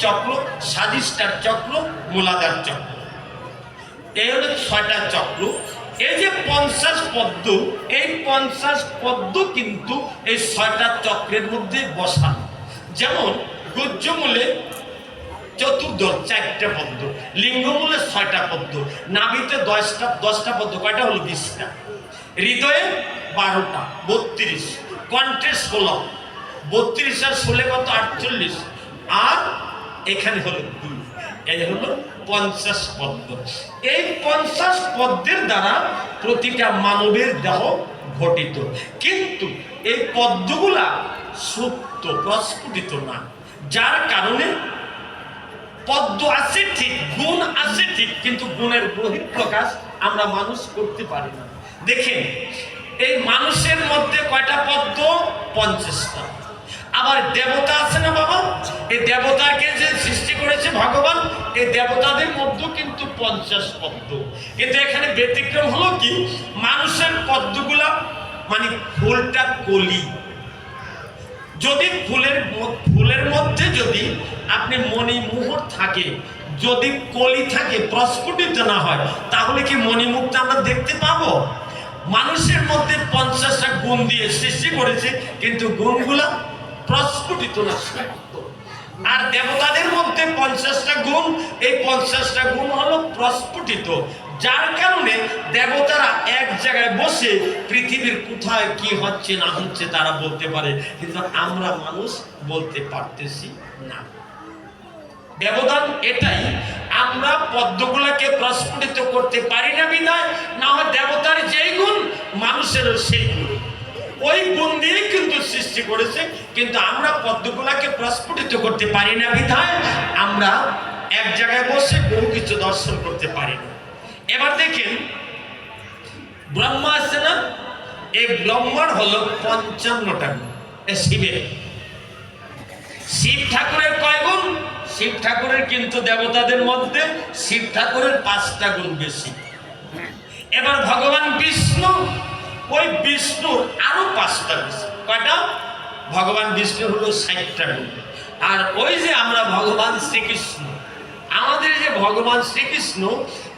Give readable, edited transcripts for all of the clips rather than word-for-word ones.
চক্র, স্বাধিষ্ঠান চক্র, মূলাধার চক্র। এই হলো 6টা চক্র। এই যে 50 পদ্ম, এই 50 পদ্ম কিন্তু এই 6টা চক্রের মধ্যে বসানো। যেমন গুহ্যমূলে চতুর্দল 4টা পদ্ম, লিঙ্গমূলে 6টা পদ্ম, নাভিতে 10টা পদ্ম, কয়টা হলো 20টা, হৃদয়ে 12টা 32, কণ্ঠে 16, 32 আর 16 কত 48, আর এখানে হলো 2। এই হলো 50 পদ্ম। এই 50 পদ্মের দ্বারা প্রতিটা মানবের দেহ গঠিত, কিন্তু এই পদ্মগুলা সুপ্ত, প্রস্ফুটিত না, যার কারণে পদ্ম আছে ঠিক, গুণ আছে ঠিক, কিন্তু গুণের বহিঃপ্রকাশ আমরা মানুষ করতে পারি না। দেখেন এই মানুষের মধ্যে কয়টা পদ্ম? 50টা। আবার দেবতা আছে না বাবা, এই দেবতাকে যে সৃষ্টি করেছে ভগবান, এই দেবতাদের মধ্যে কিন্তু 50 পদ্ম। কিন্তু এখানে ব্যতিক্রম হলো কি, মানুষের পদ্মগুলা মানে ফুলটা কলি। যদি ফুলের মধ্যে যদি আপনি মণিমোহর থাকে, যদি কলি থাকে, প্রস্ফুটিত না হয়, তাহলে কি মণিমুক্তা আমরা দেখতে পাবো? মানুষের মধ্যে 50টা গুণ দিয়ে সৃষ্টি করেছে, কিন্তু গুণগুলা প্রস্ফুটিত না, সুপ্ত। আর দেবতাদের মধ্যে 50টা গুণ, এই 50টা গুণ হলো প্রস্ফুটিত, যার কারণে দেবতারা এক জায়গায় বসে পৃথিবীর কোথায় কি হচ্ছে না হচ্ছে তারা বলতে পারে, কিন্তু আমরা মানুষ বলতে পারতেছি না। ব্যবধান এটাই, আমরা পদ্মগুলাকে প্রস্ফুটিত করতে পারি না বিধায়, না হয় দেবতার যেই গুণ মানুষেরও সেই গুণ, ওই গুণ দিয়ে কিন্তু সৃষ্টি করেছে, কিন্তু আমরা পদ্মগুলাকে প্রস্ফুটিত করতে পারি না বিধায় আমরা এক জায়গায় বসে বহু কিছু দর্শন করতে পারি না। এবার দেখেন ব্রহ্মা আছে না, এই ব্রহ্মার হলো 55টা গুণ। শিবের, শিব ঠাকুরের কয় গুণ? শিব ঠাকুরের কিন্তু দেবতাদের মধ্যে শিব ঠাকুরের 5টা গুণ বেশি। এবার ভগবান বিষ্ণু, ওই বিষ্ণুর আরো 5টা বেশি। কয়টা? ভগবান বিষ্ণুর হলো 60টা গুণ। আর ওই যে আমরা ভগবান শ্রীকৃষ্ণ, আমাদের যে ভগবান শ্রীকৃষ্ণ,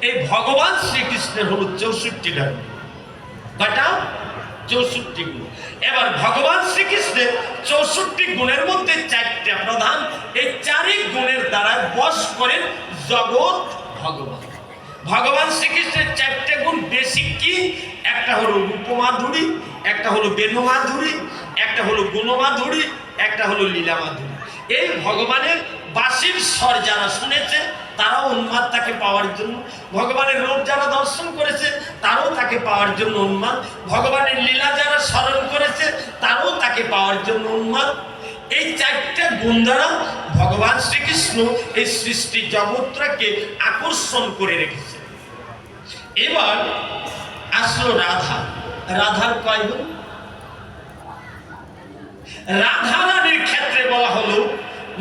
এই ভগবান শ্রীকৃষ্ণের হলো 64টা গুণ। কয়টা? 64 গুণ। এবার ভগবান শ্রীকৃষ্ণের 64 গুণের মধ্যে 4টা প্রধান, এই 4 গুণের দ্বারা বশ করেন জগৎ ভগবান। ভগবান শ্রীকৃষ্ণের 4টে গুণ বেশি কি? একটা হলো রূপমাধুরী, একটা হলো বেণুমাধুরী, একটা হলো গুণমাধুরী, একটা হলো লীলামাধুরী। এই ভগবানের বাঁশির স্বর যারা শুনেছে তারাও উন্মাদ তাকে পাওয়ার জন্য, ভগবানের রূপ যারা দর্শন করেছে তারাও তাকে পাওয়ার জন্য উন্মাদ, ভগবানের লীলা যারা স্মরণ করেছে তারাও তাকে পাওয়ার জন্য উন্মাদ। এই 4টে গুণ দ্বারা ভগবান শ্রীকৃষ্ণ এই সৃষ্টি জগৎটাকে আকর্ষণ করে রেখেছে। এবার আসলো রাধা। রাধার কয় গুণ? রাধা রানীর ক্ষেত্রে বলা হলো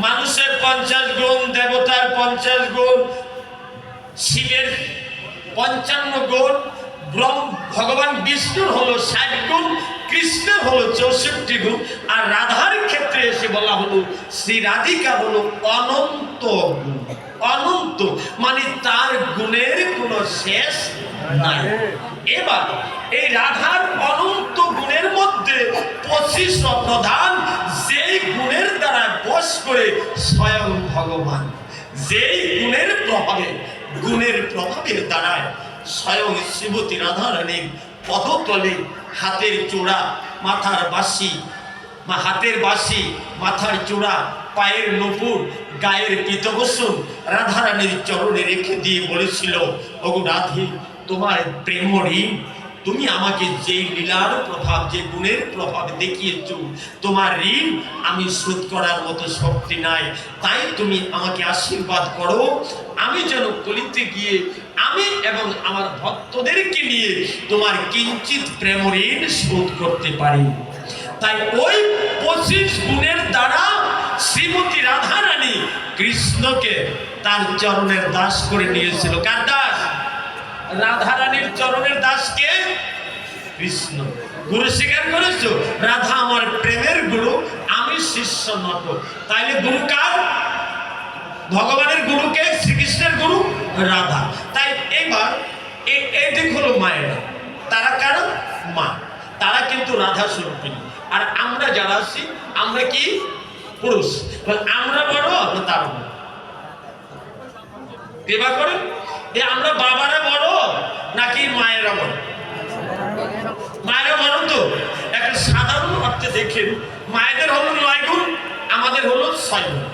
মানুষের 50 গুণ, দেবতার 50 গুণ, শিবের 55 গুণ, ভগবান বিষ্ণুর হলো 60 গুণ, কৃষ্ণের হলো 64 গুণ, আর রাধার ক্ষেত্রে এসে বলা হলো শ্রী রাধিকা হলো অনন্ত গুণ। অনন্ত মানে তার গুণের কোনো শেষ নাই। এবার এই রাধার অনন্ত গুণের মধ্যে 25 প্রধান, যেই গুণের দ্বারা বশ করে স্বয়ং ভগবান, যেই গুণের প্রভাবের দ্বারায় স্বয়ং শ্রীমতী রাধা রানীর পদতলে হাতের চূড়া, মাথার বাঁশি, মাথার চূড়া, পায়ের নূপুর, গায়ের পীতবসন রাধা রানীর চরণে রেখে দিয়ে বলেছিল, ওগো রাধে, তোমার প্রেম ঋণ, তুমি আমাকে যে লীলার প্রভাব, যে গুণের প্রভাব দেখিয়েছ, তোমার ঋণ আমি শোধ করার মতো শক্তি নাই, তাই তুমি আমাকে আশীর্বাদ করো, আমি যেন কলিতে গিয়ে আমি এবং আমার ভক্তদেরকে নিয়ে তোমার কিঞ্চিত প্রেম ঋণ শোধ করতে পারি। তাই ওই 25 গুণের দ্বারা শ্রীমতী রাধা রানী কৃষ্ণকে তার চরণের দাস করে নিয়েছিল। কার দাস? রাধা রানীর চরণের দাসকে কৃষ্ণ। গুরু স্বীকার করেছো? রাধা আমার প্রেমের গুরু, আমি শিষ্য নত। তাইলে গুরু কার? ভগবানের গুরুকে, শ্রীকৃষ্ণের গুরু রাধা। তাই এবার এই দিক হলো মায়েরা, তারা কারা? মা। তারা কিন্তু রাধা স্বরূপিণী। আর আমরা যারা আছি আমরা কি? পুরুষ। আমরা বড় না তারা বড়? বিবাহ করেন আমরা বাবারা বড় নাকি মায়েরা বড়? মায়েরা বড়। তো একটা সাধারণ অর্থে দেখেন, মায়েদের হলো 9 গুণ, আমাদের হলো 6 গুণ।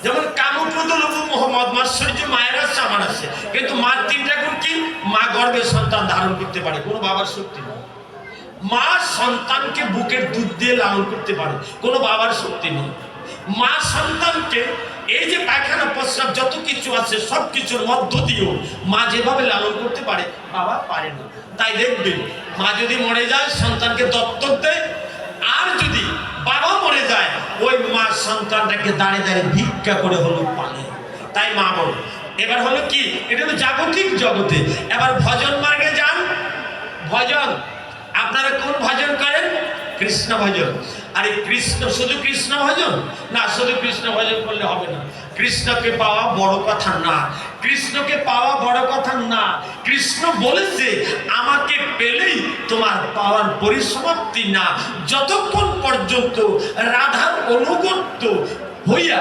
যেমন কামক্রোধ লোভ মোহ মদ মাৎসর্য মায়ের আছে, আমার আছে, কিন্তু মার 3টা গুণ কি? মা গর্ভে সন্তান ধারণ করতে পারে, কোনো বাবার শক্তি নেই। মা সন্তানকে বুকের দুধ দিয়ে লালন করতে পারে, কোনো বাবার শক্তি নেই। মা সন্তানকে এই যে পায়খানা প্রস্রাব যত কিছু আছে সব কিছুর মধ্য দিয়েও মা যেভাবে লালন করতে পারে বাবা পারে না। তাই দেখবেন মা যদি মরে যায় সন্তানকে দত্তক দেয়, আর যদি বাবা মরে যায় ওই মা সন্তানটাকে দাঁড়িয়ে দাঁড়িয়ে ভিক্ষা করে হলো পালে। তাই মা বড়। এবার হলো কি, এটা হলো জাগতিক জগতে। এবার ভজন মার্গে যান। ভজন আপনারা কোন ভজন করেন? কৃষ্ণ ভজন। আরে কৃষ্ণ শুধু কৃষ্ণ ভজন না, শুধু কৃষ্ণ ভজন করলে হবে না। কৃষ্ণকে পাওয়া বড় কথা না, কৃষ্ণকে পাওয়া বড় কথা না। কৃষ্ণ বলেছে আমাকে পেলেই তোমার পাওয়ার পরিসমাপ্তি না। যতক্ষণ পর্যন্ত রাধার অনুগত্য হইয়া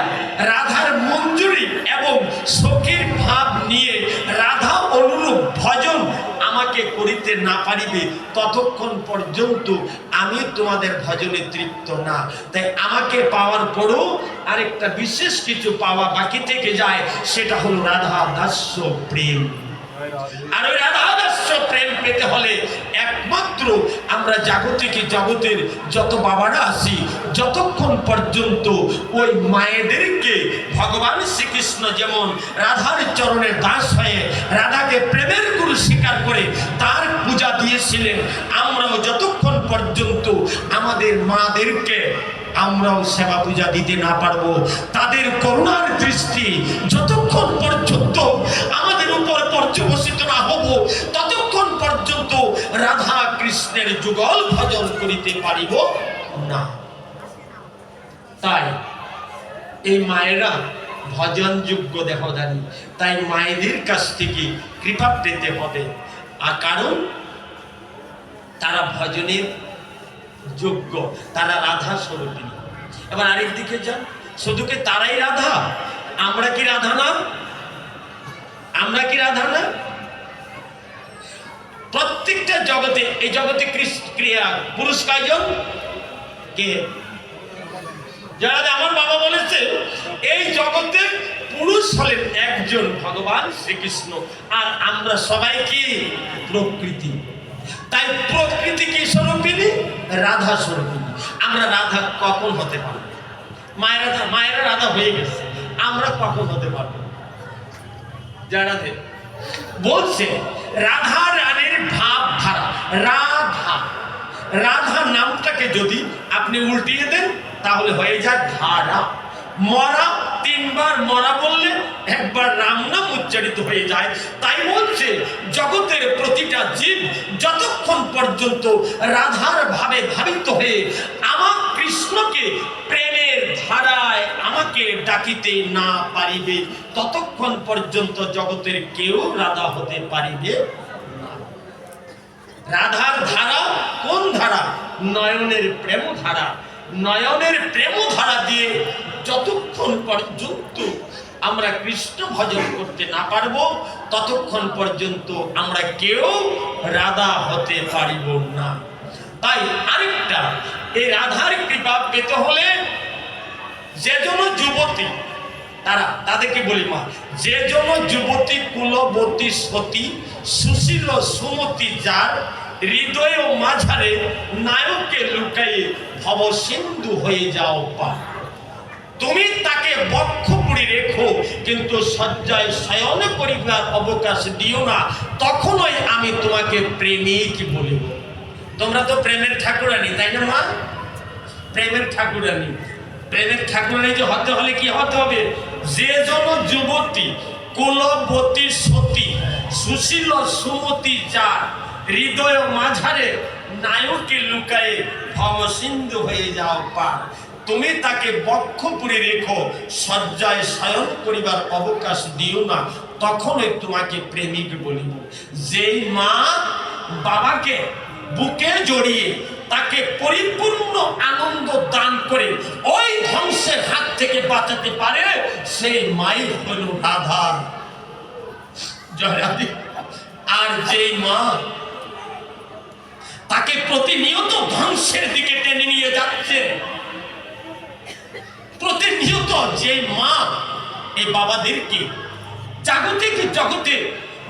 রাধার মঞ্জুরি এবং সখীর ভাব নিয়ে রাধা অনুরূপ ভজন আমাকে করিতে না পারিবে, ততক্ষণ পর্যন্ত আমি তোমাদের ভজনে তৃপ্ত না। তাই আমাকে পাওয়ার পরও আরেকটা বিশেষ কিছু পাওয়া বাকি থেকে যায়, সেটা হলো রাধা দাস্য প্রেম। আর ওই রাধা দাস্য প্রেম পেতে হলে একমাত্র আমরা জাগতিক জগতের যত বাবারা আছি, যতক্ষণ পর্যন্ত ওই মায়েদেরকে ভগবান শ্রীকৃষ্ণ যেমন রাধার চরণের দাস হয়ে রাধাকে প্রেমের গুরু স্বীকার করে তার পূজা দিয়েছিলেন, আমরাও যতক্ষণ পর্যন্ত আমাদের মাদেরকে আমরাও সেবা পূজা দিতে না পারবো, তাদের করুণার দৃষ্টি যতক্ষণ পর্যন্ত আমাদের উপর পর্যবসিত না হব, ততক্ষণ পর্যন্ত রাধা কৃষ্ণের যুগল ভজন করিতে পারিব না। তাই এই মায়েরা ভজন যোগ্য দেহদারী। তাই মায়েদের কাছ থেকে কৃপা পেতে হবে, আর কারণ তারা ভজনের যোগ্য, তারা রাধা স্বরূপিণী। এবার আরেক দিকে যান, শুধু কি তারাই রাধা? আমরা কি রাধা না? আমরা কি রাধা না? প্রত্যেকটা জগতে, এই জগতে ক্রিয়া পুরুষ কয়জন? কে? যারা আমার বাবা বলেছে এই জগতে পুরুষ হলেন একজন ভগবান শ্রীকৃষ্ণ, আর আমরা সবাই কি? প্রকৃতি। তাই প্রকৃতি কি স্বরূপিণী? রাধা স্বরূপিণী। আমরা রাধা কখন হতে পারবো? মায়েরা রাধা হয়ে গেছে, আমরা কখন হতে পারবো? যারা বলছে রাধা রানীর ভাব ধারা, রাধা রাধা নামটাকে যদি আপনি উল্টিয়ে দেন তাহলে হয়ে যায় ধারা। মরা 3 বার মরা বললে একবার রাম নাম উচ্চারিত হয়ে যায়। তাই বলছে জগতের প্রতিটা জীব যতক্ষণ পর্যন্ত রাধার ভাবে ভাবিত হয়ে আমার কৃষ্ণকে প্রেমের ধারায় আমাকে ডাকিতে না পারিবে, ততক্ষণ পর্যন্ত জগতের কেউ রাধা হতে পারিবে না। রাধার ধারা কোন ধারা? নয়নের প্রেম ধারা। নয়নের প্রেম ধারা দিয়ে যতক্ষণ পর্যন্ত আমরা কৃষ্ণ ভজন করতে না পারবো, ততক্ষণ পর্যন্ত আমরা কেউ রাধা হতে পারিব না। তাই আরেকটা, এই রাধার কৃপা পেতে হলে যে জন যুবতী, তাদেরকে বলি মা, যে জন যুবতী কুলবতী সতী সুশীল সুমতি যার হৃদয় ও মাঝারে নায়কে লুকায়ে ভব সিন্ধু হয়ে যাও পা। তুমি তাকে বক্ষ পুড়ি রেখো, কিন্তু শয্যায় শয়ন করিবার অবকাশ দিও না, তখনই আমি তোমাকে প্রেমিক বলিব। তোমরা তো প্রেমের ঠাকুরানী, তাই না মা? প্রেমের ঠাকুরানী। প্রেমের ঠাকুরানী যে হতে হলে কি হতে হবে? যে জন যুবতী কুলবতী সতী সুশীল সুমতি যার হৃদয় মাঝারে নায়কে লুকায়ে ভব সিন্ধু হয়ে যাও পার। তুমি তাকে বক্ষপুরে রেখো, শয্যায় শয়ন করিবার অবকাশ দিও না, তখনই তোমাকে প্রেমিক বলিব। যেই মা বাবাকে বুকে জড়িয়ে তাকে পরিপূর্ণ আনন্দ দান করে ওই ধ্বংসের হাত থেকে বাঁচাতে পারে, সেই মাই হল রাধা। জয় রাধে। আর যেই মা তাকে প্রতিনিয়ত ধ্বংসের দিকে টেনে নিয়ে যাচ্ছে, প্রতিনিয়ত যে মা এই বাবাদেরকে জাগতিক জগতে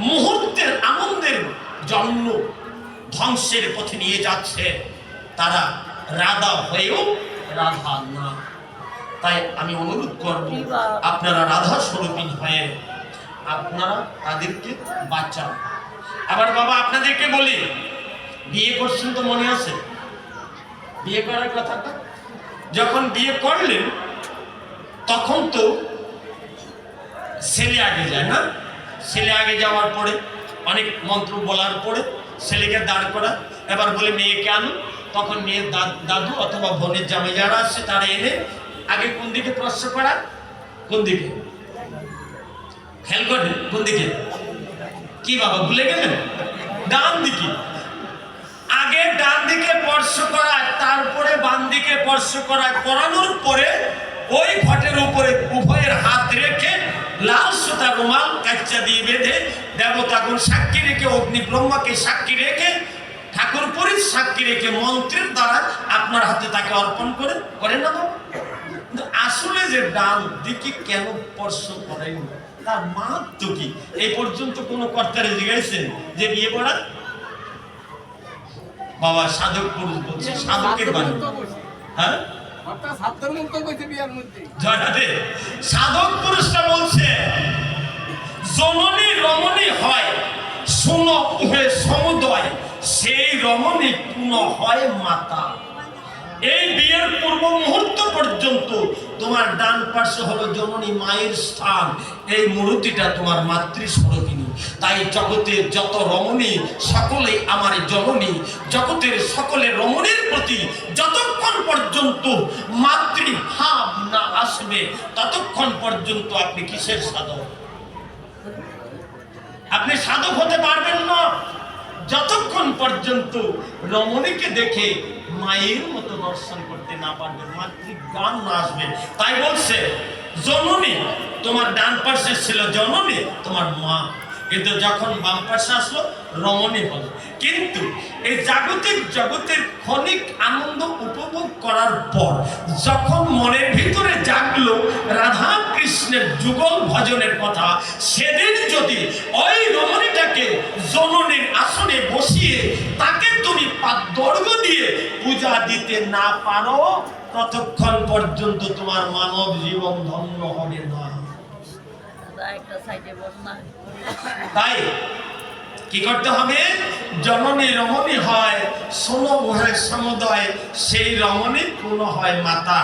মুহূর্তের আনন্দের জন্য ধ্বংসের পথে নিয়ে যাচ্ছে, তারা রাধা হয়েও রাধা না। তাই আমি অনুরোধ করব, আপনারা রাধা স্বরূপী হয়ে আপনারা তাদেরকে বাঁচান। আবার বাবা আপনাদেরকে বলি, বিয়ে করছেন তো মনে আছে বিয়ে করার কথাটা? যখন বিয়ে করলেন তখন তো ছেলে আগে যায় না? ছেলে আগে যাওয়ার পরে অনেক মন্ত্র বলার পরে ছেলেকে দাঁড় করা, এবার বলে মেয়েকে আনো। তখন মেয়ের দাদু অথবা বোনের জামাই যারা আসছে তারা এনে আগে কোন দিকে প্রশ্ন করা? কোন দিকে? খেয়াল করেন কোন দিকে? কি বাবা ভুলে গেলেন? ডান দিকে। আগে ডান দিকে স্পর্শ করায়, তারপরে বাম দিকে স্পর্শ করায়, করানোর পরে ওই ঘটের উপরে উভয়ের হাত রেখে লাল সুতা রুমাল কাচ্চা দিয়ে বেঁধে দেবতাগুণ সাক্ষী রেখে, অগ্নি ব্রহ্মাকে সাক্ষী রেখে, ঠাকুর পরির সাক্ষী রেখে মন্ত্রের দ্বারা আপনার হাতে তাকে অর্পণ করেন না বাবা? আসলে যে ডান দিকে কেন স্পর্শ করেন তার মাহাত্ম কি? এই পর্যন্ত কোন কর্তারে জিজ্ঞাসেন যে বিয়ে করা? বাবা সাধক পুরুষ বলছে, সাধকের বাণী। হ্যাঁ, সাধক পুরুষটা বলছে জননী রমণী হয় শুন উহে সমুদয়, সেই রমণী পুনঃ হয় মাতা। এই বিয়ের পূর্ব মুহূর্ত পর্যন্ত তোমার ডান পাশে হলো জননী মায়ের স্থান, এই মূর্তিটা তোমার মাতৃস্বরূপিণী। তাই জগতের যত রমণী সকলেই আমার জননী। জগতের সকলে রমণীর প্রতি যতক্ষণ পর্যন্ত মাতৃভাব না আসবে ততক্ষণ পর্যন্ত আপনি কিসের সাধক? আপনি সাধক হতে পারবেন না যতক্ষণ পর্যন্ত রমণীকে দেখে মায়ের মতো দর্শন করতে না পারবেন, মাতৃজ্ঞান না আসবে। তাই বলছে জননী, তোমার ডান পাশে ছিল জননী তোমার মা, কিন্তু যখন বাম পাশে আসলো রমণী হলো। কিন্তু এই জাগতিক জগতের ক্ষণিক আনন্দ উপভোগ করার পর যখন মনের ভিতরে জাগলো রাধা কৃষ্ণের যুগল ভজনের কথা, সেদিন যদি ওই রমণীটাকে জননীর আসনে বসিয়ে তাকে তুমি পাদর্ঘ দিয়ে পূজা দিতে না পারো, ততক্ষণ পর্যন্ত তোমার মানব জীবন ধন্য হবে না। তাই কি করতে হবে? জননী রমণী হয় শোনো উহার সমুদয়, সেই রমণী পূর্ণ হয় মাতা।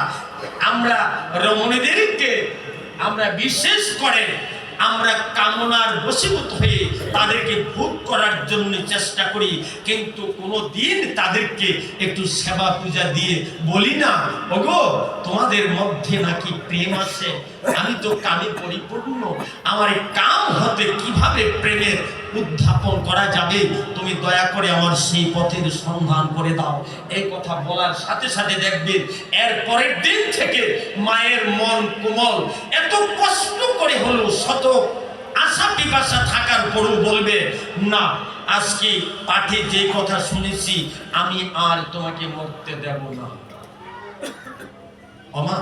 আমরা রমণীদেরকে আমরা বিশেষ করে আমরা কামনার বশীভূত হয়ে তাদেরকে ভোগ করার জন্য চেষ্টা করি, কিন্তু কোনোদিন তাদেরকে একটু সেবা পূজা দিয়ে বলি না, ওগো তোমাদের মধ্যে নাকি প্রেম আছে, আমি তো কামে পরিপূর্ণ, আমার কাম হতে কিভাবে প্রেমের উদ্যাপন করা যাবে, তুমি দয়া করে আমার সেই পথের সন্ধান করে দাও। এই কথা বলার সাথে সাথে দেখবেন এর পরের দিন থেকে মায়ের মন কোমল, এত কষ্ট করে হলো শত আশা পিপাসা থাকার পরও বলবে না, আজকে পাঠে যে কথা শুনেছি আমি আর তোমাকে মরতে দেব না। ওমা,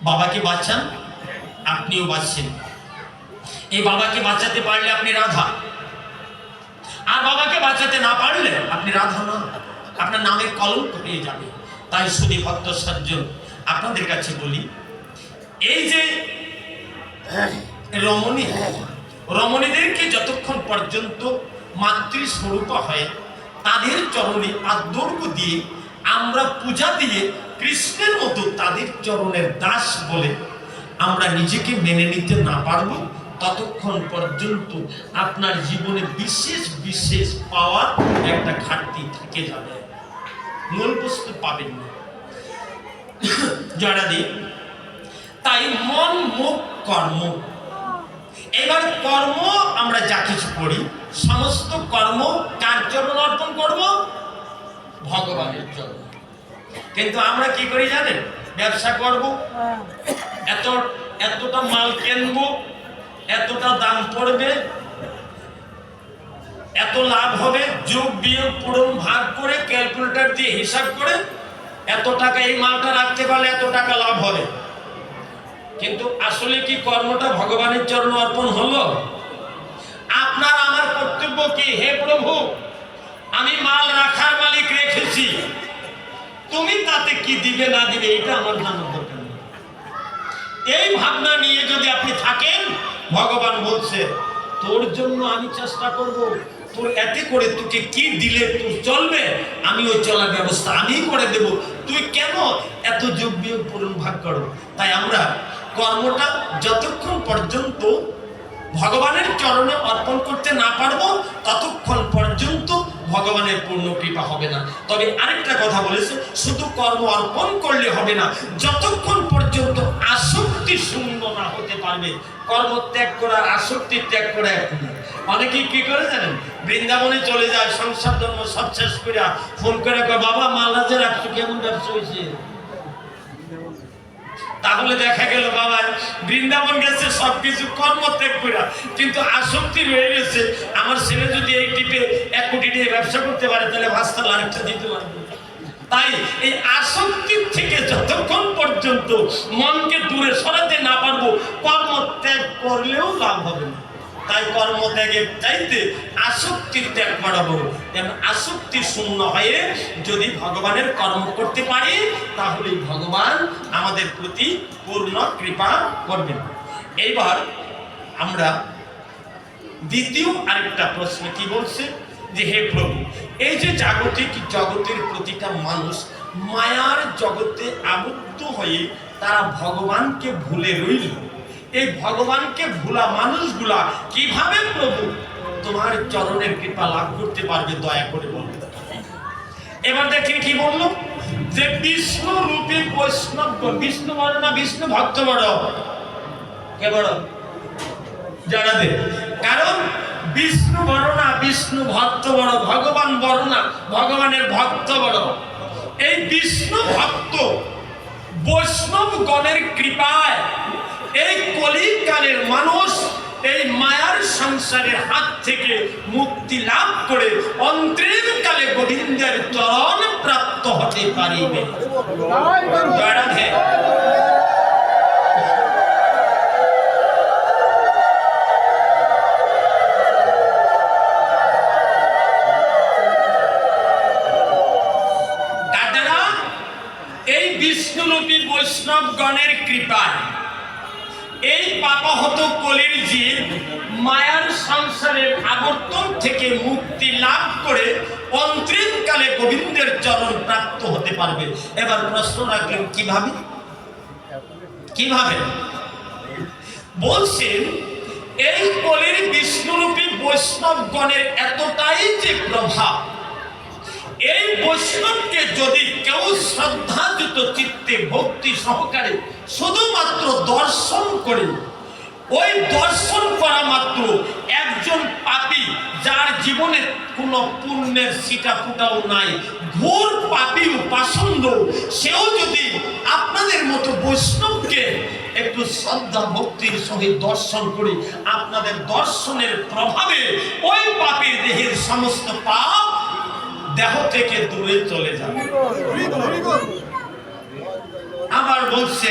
বাবাকে বাঁচান, আপনিও বাঁচছেন। এই বাবাকে বাঁচাতে পারলে আপনি রাধা, আর বাবাকে বাঁচাতে না পারলে আপনি রাধা না, আপনার নামের কলঙ্ক হয়ে যাবে। তাই শুধু ভক্ত সজ্জন আপনাদের কাছে বলি, এই যে রমণী, রমণীদেরকে যতক্ষণ পর্যন্ত মাতৃস্বরূপ হয় তাদের চরণে আদর্ঘ দিয়ে আমরা পূজা দিয়ে কৃষ্ণের মতো তাদের চরণের দাস বলে আমরা নিজেকে মেনে নিতে না পারবো, ততক্ষণ পর্যন্ত আপনার জীবনে বিশেষ বিশেষ পাওয়ার একটা ঘাটতি থেকে যাবে, মূল বস্তু পাবেন না। জড়া দিই। তাই মন মুখ কর্ম, এবার কর্ম আমরা যা কিছু করি সমস্ত কর্ম কার চরণ অর্পণ করব? ভগবানের চরণ। কিন্তু আমরা কি করি জানেন? ব্যবসা করব, এতটা মাল কিনবো, এতটা দাম পড়বে, এত লাভ হবে, যোগ বিয়োগ পূরণ ভাগ করে ক্যালকুলেটর দিয়ে হিসাব করে এত টাকা এই মালটা রাখতে পারলে এত টাকা লাভ হবে। কিন্তু আসলে কি কর্মটা ভগবানের চরণ অর্পণ হলো? আপনার আমার কর্তব্য কি? হে প্রভু, আমি মাল রাখার মালিক রেখেছি, তুমি তাতে কি দিবে না দিবে এটা আমার জানার দরকার নেই। এই ভাবনা নিয়ে যদি আপনি থাকেন, ভগবান বলছে তোর জন্য আমি চেষ্টা করব, তোর এতে করে তোকে কি দিলে তোর চলবে আমি ওই চলার ব্যবস্থা আমি করে দেব, তুই কেন এত যোগ বিয়োগ পূরণ ভাগ করো? তাই আমরা কর্মটা যতক্ষণ পর্যন্ত ভগবানের চরণে অর্পণ করতে না পারবো ততক্ষণ পর্যন্ত ভগবানের পূর্ণ কৃপা হবে না। তবে আরেকটা কথা বলেছে, শুধু কর্ম অর্পণ করলে হবে না, যতক্ষণ পর্যন্ত আসক্তি শূন্য না হতে পারবে। কর্ম ত্যাগ করা, আসক্তি ত্যাগ করা এক না। অনেকেই কি করে জানেন? বৃন্দাবনে চলে যায়, সংসার ধর্ম সব শেষ করে ফোন করে কয় বাবা মালাজে রাখছো, কেমন ব্যবসা হয়েছে? তাহলে দেখা গেল বাবা বৃন্দাবন গেছে সবকিছু কর্ম ত্যাগ করে, কিন্তু আসক্তি রয়ে গেছে। আমার ছেলে যদি এই টিপে 1 কোটি টাকা ব্যবসা করতে পারে তাহলে ভাস্তাল আরেকটা দিতে পারবে। তাই এই আসক্তির থেকে যতক্ষণ পর্যন্ত মনকে দূরে সরাতে না পারবো কর্ম ত্যাগ করলেও লাভ হবে না। তাই কর্ম ত্যাগের চাইতে আসক্তির ত্যাগ করাবো। আসক্তি শূন্য হয়ে যদি ভগবানের কর্ম করতে পারি তাহলে ভগবান আমাদের প্রতি পূর্ণ কৃপা করবেন। এইবার আমরা দ্বিতীয় আরেকটা প্রশ্ন কি বলছে যে হে প্রভু, এই যে জাগতিক জগতের প্রতিটা মানুষ মায়ার জগতে আবদ্ধ হয়ে তারা ভগবানকে ভুলে রইল, এই ভগবানকে ভোলা মানুষগুলা কিভাবে প্রভু তোমার চরণের কৃপা লাভ করতে পারবে দয়া করে বলবে। এবার দেখেন কি বললো যে বিষ্ণু রূপী বৈষ্ণবগণ, বিষ্ণু বড় না বিষ্ণু ভক্ত বড়? কে বড়? যারা দে, কারণ বিষ্ণু বড় না বিষ্ণু ভক্ত বড়, ভগবান বড় না ভগবানের ভক্ত বড়। এই বিষ্ণু ভক্ত বৈষ্ণবগণের কৃপায় এই কলিকালের মানুষ এই মায়ার সংসারের হাত থেকে মুক্তি লাভ করে অন্তিম কালে গোবিন্দের চরণ প্রাপ্ত হতে পারিবে। এই বিষ্ণুরূপী বৈষ্ণবগণের কৃপায় এই পাপাহত কলির জীব মায়ার সংসারের আবর্তন থেকে মুক্তি লাভ করে অন্তিম কালে গোবিন্দের চরণ প্রাপ্ত হতে পারবে। এবার প্রশ্ন রাখলেন কিভাবে? কিভাবে বলছেন এই কলির বিষ্ণুরূপী বৈষ্ণবগণের এতটাই যে প্রভাব, এই বৈষ্ণবকে যদি কেউ শ্রদ্ধাযুত চিত্তে ভক্তি সহকারে শুধুমাত্র দর্শন করে, ওই দর্শন করা মাত্র একজন পাপী যার জীবনে কোনো পুণ্যের ছিটা ফুটাও নাই, ঘোর পাপী উপাসন্দ, সেও যদি আপনাদের মতো বৈষ্ণবকে একটু শ্রদ্ধা ভক্তির সহিত দর্শন করে, আপনাদের দর্শনের প্রভাবে ওই পাপীর দেহের সমস্ত পাপ দেহ থেকে দূরে চলে যাবে। আবার বলছে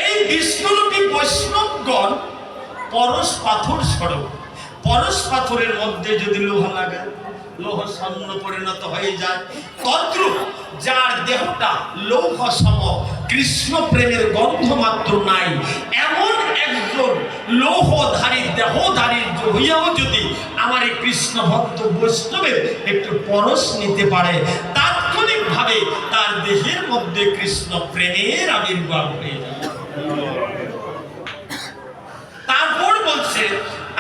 এই বিষ্ণুরূপী বৈষ্ণবগণ পরশ পাথর স্বরূপ, পরশ পাথরের মধ্যে যদি লোহ লাগায় লোহ স্বর্ণ পরিণত হয়ে যায়, তদ্রূপ যার দেহটা লৌহ সম, কৃষ্ণ প্রেমের গন্ধ মাত্র নাই, এমন একজন লৌহধারী দেহধারী হইয়াও যদি আমার এই কৃষ্ণ ভক্ত বৈষ্ণবের একটু পরশ নিতে পারে, তাৎক্ষণিকভাবে তার দেহের মধ্যে কৃষ্ণ প্রেমের আবির্ভাব হয়ে যায়। তারপর বলছে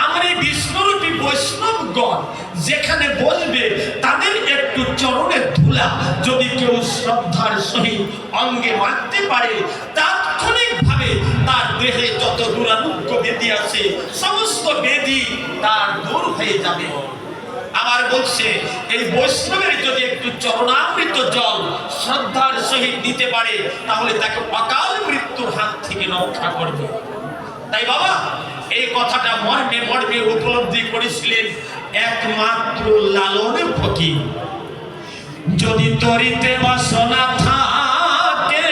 আমার এই বিষ্ণুরূপী বৈষ্ণবগণ যেখানে বসবে তাদের একটু একটু চরণের ধুলা যদি কেউ শ্রদ্ধার সহিত অঙ্গে মানতে পারে, তাৎক্ষণিকভাবে তার দেহে যত দুরারোগ্য ব্যাধি আছে সমস্ত ব্যাধি তার দূর হয়ে যাবে। আবার বলছে এই বৈষ্ণবের যদি একটু চরণামৃত জল শ্রদ্ধার সহিত দিতে পারে তাহলে তাকে অকাল মৃত্যুর হাত থেকে রক্ষা করবে। তাই বাবা এই কথাটা মর্মে মর্মে উপলব্ধি করেছিলেন একমাত্র লালন ফকির। যদি তরিতে বাসনা থাকে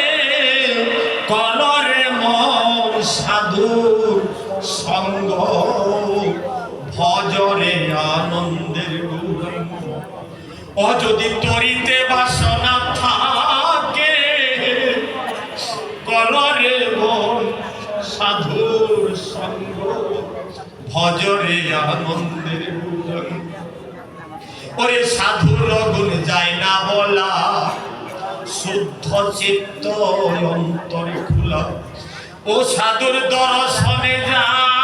কলরে মন সাধুর সঙ্গ, ভজরে আনন্দের গুণ। ও যদি তরিতে বাসনা থাকে কলরে মন সাধুর সঙ্গ, ভজরে আনন্দের গুণ। ওরে সাধুর গুণ যায় না বলা, শুদ্ধ চিত্ত অন্তরে খোলা। ও সাধুর দর্শনে যায়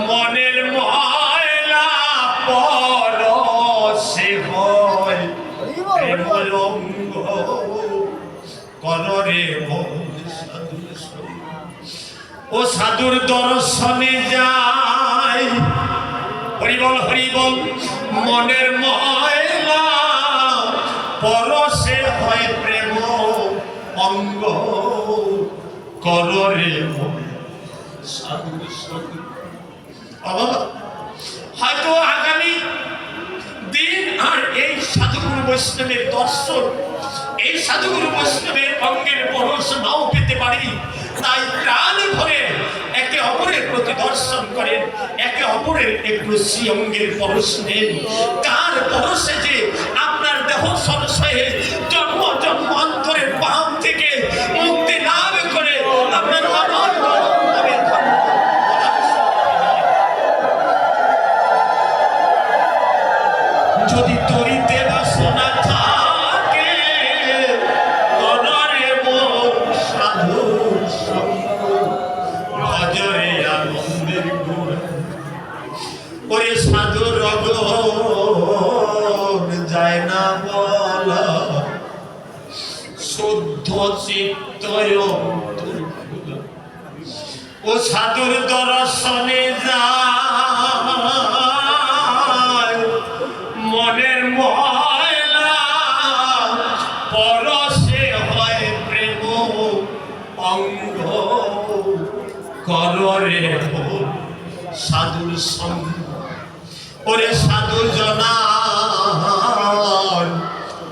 মনের ময়লা পরশে হয় প্রেমরঙ্গ, কররে মন সাধুর সঙ্গ। ও সাধুর দর্শনে যায় হরিবল হরিবল মনের ময়লা পরশে হয় প্রেম অঙ্গ, কররে মন সাধুর সঙ্গ। হয়তো আগামী দিন আর এই সাধুগুরু বৈষ্ণবের দর্শন, এই সাধুগুরু বৈষ্ণবের অঙ্গের পরশ নাও পেতে পারি। তাই প্রাণ ভরে একে অপরের প্রতি দর্শন করেন, একে অপরের একটু শ্রীঅঙ্গের পরশ নেন। তার পরশে যে আপনার দেহ সংশয়ে জন্ম জন্মান্তরের পাপ থেকে মুক্তি লাভ করে আপনার যদি তরিতে বাসনা থাকে কররে মন সাধুর সঙ্গ, ভজরে আনন্দের গুণ। ওরে সাধুর গুণ যায় না বলা, শুদ্ধ চিত্ত অন্তর খোলা। ও সাধুর দর্শনে যায় মনের ময়লা পরশে হয় প্রেম অঙ্গ, কররে সাধুর সঙ্গ। ওরে সাধু জনার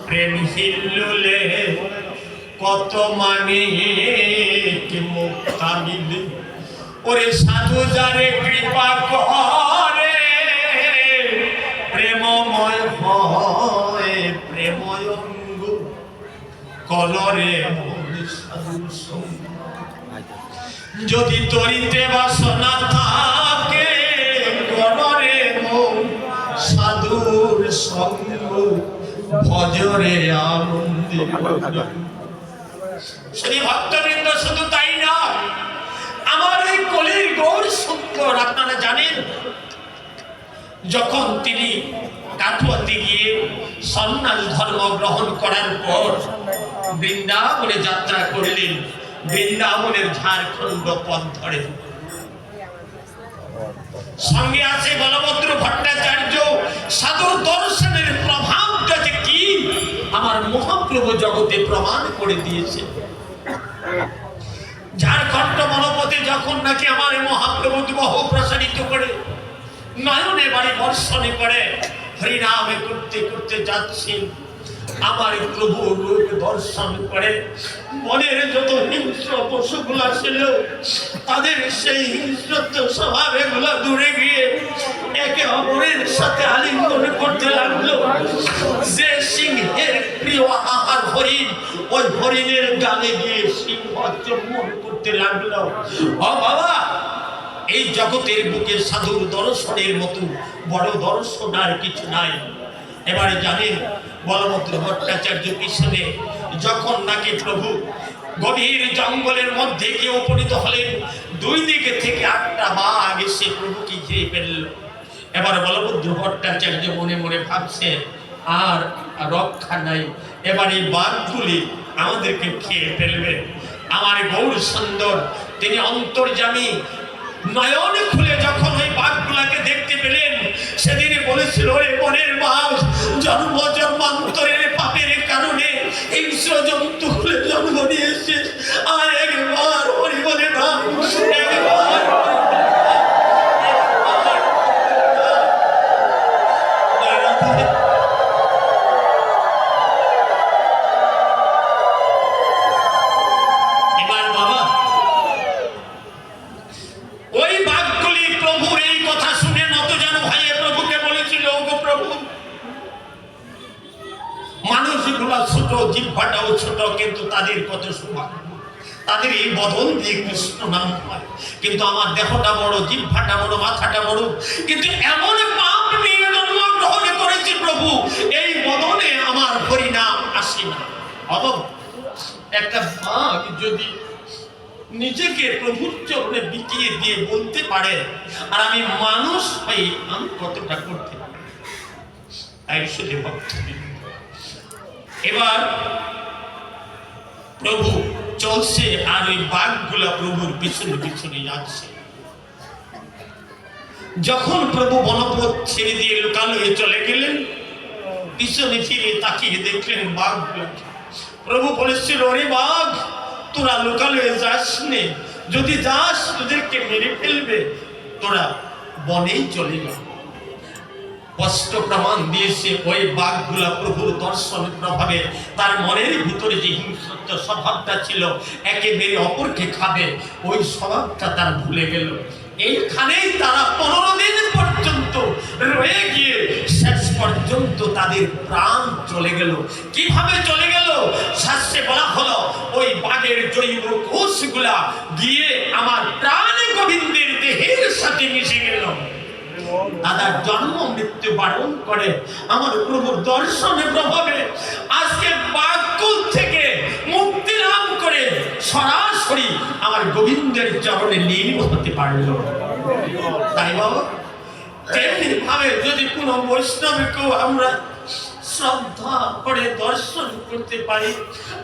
প্রেম হিল্লুলে কত মানে কি মুক্তা মিলে। ওরে সাধু যারে কৃপা করে প্রেমময় হয় প্রেময় অঙ্গ, কলরে মন সাধুর সঙ্গ। যদি তরিতে বাসনা থাকে কলরে মন সাধুর সঙ্গ, ভজরে আনন্দে। শ্রী ভক্তবৃন্দ শুধু তাই না, আমার এই কলির গৌর সুন্দর আপনারা জানেন যখন তিনি কাঠুয়াতে গিয়ে সন্ন্যাস ধর্ম গ্রহণ করার পর বৃন্দাবনে যাত্রা করলেন, বৃন্দাবনের ঝাড়খণ্ড পথ ধরে। সঙ্গে আছে বলভদ্র ভট্টাচার্য। সাধুর দর্শনের প্রভাবটা যে কি আমার মহাপ্রভু জগতে প্রমাণ করে দিয়েছে। ঝাড়খণ্ড মনোপতি যখন নাকি আমার মহাপ্রভু বহু প্রসারিত করে নয়নে বাড়ি বর্ষণে করে হরিনামে করতে করতে যাচ্ছি, আমার প্রভু রূপ দর্শন করে মনের যত হিংস্র পশুগুলা ছিল তাদের সেই হিংস্রত্ব স্বভাব এগুলো দূরে গিয়ে একে অপরের সাথে আলিঙ্গন করতে লাগলো। যে সিংহের প্রিয় আহার হরিণ, ওই হরিণের গালে গিয়ে সিংহ চুম্বন করতে লাগলো। ও বাবা, এই জগতের বুকে সাধুর দর্শনের মতো বড় দর্শন আর কিছু নাই। এবারে জানেন বলভদ্র ভট্টাচার্য পিছনে যখন নাকি প্রভু গভীর জঙ্গলের মধ্যে গিয়ে উপনীত হলেন, দুই দিকে থেকে 8টা বাঘ এসে প্রভুকে ঘিরে ফেলল। এবার বলভদ্র ভট্টাচার্য মনে মনে ভাবছে আর রক্ষা নাই, এবার এই বাঘগুলি আমাদেরকে খেয়ে ফেলবে। আমার গৌর সুন্দর তিনি অন্তর্যামী, নয়ন খুলে যখন ওই বাঘগুলাকে দেখতে পেলেন, সেদিন বলেছিল ওরে বনের বাঘ, জন্ম জন্মান্তরের পাপের কারণে হিংস্র জন্তু খুলে জন্ম নিয়েছে, আর একবার হরি বলে বাঘ, একবার জিহ্বাটাও ছোট, কিন্তু তাদের কত সৌভাগ্য, তাদের এই বদন দিয়ে কৃষ্ণ নাম হয়। কিন্তু আমার দেহটা বড়, জিহ্বাটা বড়, মাথাটা বড়, কিন্তু এমন পাপ নিয়ে জন্মগ্রহণ করেছি প্রভু, এই বদনে আমার হরিনাম আসে না। অবব একটা বাঘ যদি নিজেকে প্রভুর চরণে বিকিয়ে দিয়ে বলতে পারে, আর আমি মানুষ হই, আমি কতটা করতে পারি। তাই শুধু ভক্ত এবার প্রভু চলছে, আর ওই বাঘগুলা প্রভুর পিছনে পিছনে যাচ্ছে। যখন প্রভু বনপথ ছেড়ে দিয়ে লোকালয়ে চলে গেলেন, পিছনে ফিরে তাকিয়ে দেখলেন বাঘগুলা। প্রভু বলেছিল, ওরে বাঘ, তোরা লোকালয়ে যাস নে, যদি যাস তোদেরকে মেরে ফেলবে, তোরা বনেই চলে যা। স্পষ্ট প্রমাণ দিয়েছে ওই বাঘগুলা প্রভুর দর্শনের প্রভাবে তার মনের ভিতরে যে হিংস্র স্বভাবটা ছিল, একে মেরে অপরকে খাবে, ওই স্বভাবটা তার ভুলে গেল। এইখানেই তারা 15 দিন পর্যন্ত রয়ে গিয়ে শেষ পর্যন্ত তাদের প্রাণ চলে গেল। কিভাবে চলে গেল? শাস্ত্রে বলা হলো, ওই বাঘের জৈব কোষগুলা গিয়ে আমার প্রাণ গোবিন্দের দেহের সাথে মিশে গেল। দাদার জন্ম মৃত্যু বারণ করে আমার প্রভুর দর্শনের প্রভাবে আজকে বাঘকুল থেকে মুক্তি লাভ করে সরাসরি আমার গোবিন্দের চরণে লীন হতে পারল। তাই বাবা, তেমনি ভাবে যদি কোন বৈষ্ণবকেও আমরা শ্রদ্ধা করে দর্শন করতে পারি,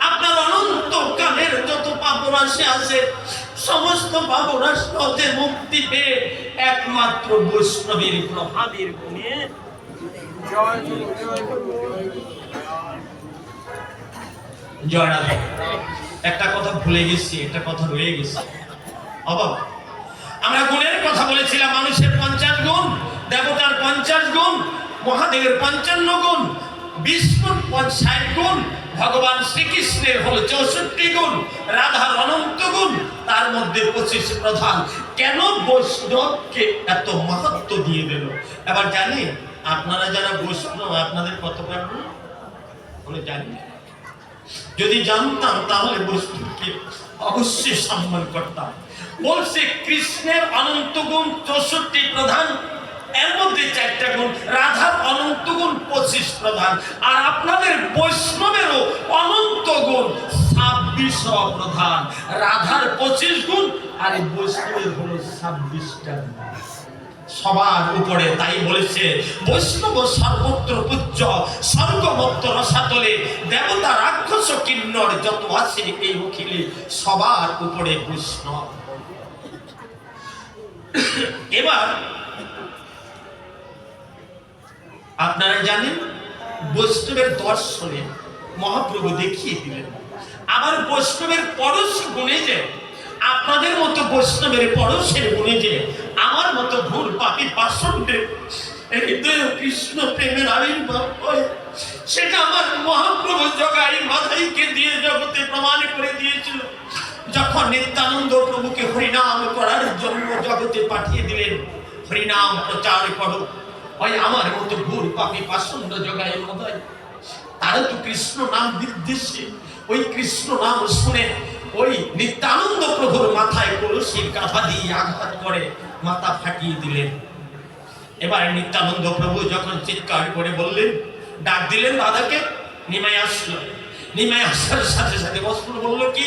আপনার অনন্ত কালের যত পাপরাশি আছে, সমস্ত পাপরাশি হতে মুক্তি পেয়ে একমাত্র বৈষ্ণবের প্রভাবের গুণে জয় রাধে। একটা কথা ভুলে গেছি, একটা কথা রয়ে গেছে। অবাক, আমরা গুণের কথা বলেছিলাম, মানুষের 50 গুণ, দেবতার 50 গুণ, মহাদেবের 55 গুণ, বিষ্ণুর 60 গুণ, ভগবান শ্রীকৃষ্ণের হলো 64 গুণ, রাধার অনন্ত গুণ, তার মধ্যে 25 প্রধান। কেন বৈষ্ণবকে এত মাহাত্ম্য দিয়ে দিল? এবার জানি আপনারা যারা বৈষ্ণব, আপনাদের কত গুণ বলে জানি না। যদি জানতাম তাহলে বৈষ্ণবকে অবশ্যই সম্মান করতাম। বলছে কৃষ্ণের অনন্ত গুণ 64 প্রধান, এর মধ্যে 4টা গুণ, রাধার অনন্ত গুণ 25 প্রধান, আর আপনাদের বৈষ্ণবেরও অনন্ত গুণ 26 প্রধান। রাধার 25 গুণ আর এই বৈষ্ণবের হলো 26টা গুণ, সবার উপরে। তাই বলেছে বৈষ্ণব সর্বত্র পূজ্য, স্বর্গমত্ত রসাতলে, দেবতা রাক্ষস কিন্নর যত আছে এই অখিলে, সবার উপরে বৈষ্ণব। এবার আপনারা জানেন বৈষ্ণবের দর্শনে মহাপ্রভু দেখিয়ে দিলেন। আবার বৈষ্ণবের পরশ গুণে যে, আপনাদের মতো বৈষ্ণবের পরশের গুণে যে আমার মতো ভুল পাপী পাষণ্ডের হৃদয় কৃষ্ণ প্রেমের আবির্ভাব হয়, সেটা আমার মহাপ্রভু জগাই মাথাইকে দিয়ে জগতে প্রমাণ করে দিয়েছিল। যখন নিত্যানন্দ প্রভুকে হরিনাম করার জন্য জগতে পাঠিয়ে দিলেন, হরিনাম প্রচার করো, ওই আমার মতো ভুল পাপী পাষণ্ড জগাই মাথাই, তারা তো কৃষ্ণ নাম বিদ্বেষে, ওই কৃষ্ণ নাম শুনে ওই নিত্যানন্দ প্রভুর মাথায় কলসির কাঁথা দিয়ে আঘাত করে মাথা ফাটিয়ে দিলেন। এবার নিত্যানন্দ প্রভু যখন চিৎকার করে বললেন, ডাক দিলেন রাধাকে, নিমাই আসলো। নিমাই আসার সাথে সাথে বস্ত্র বললো কি,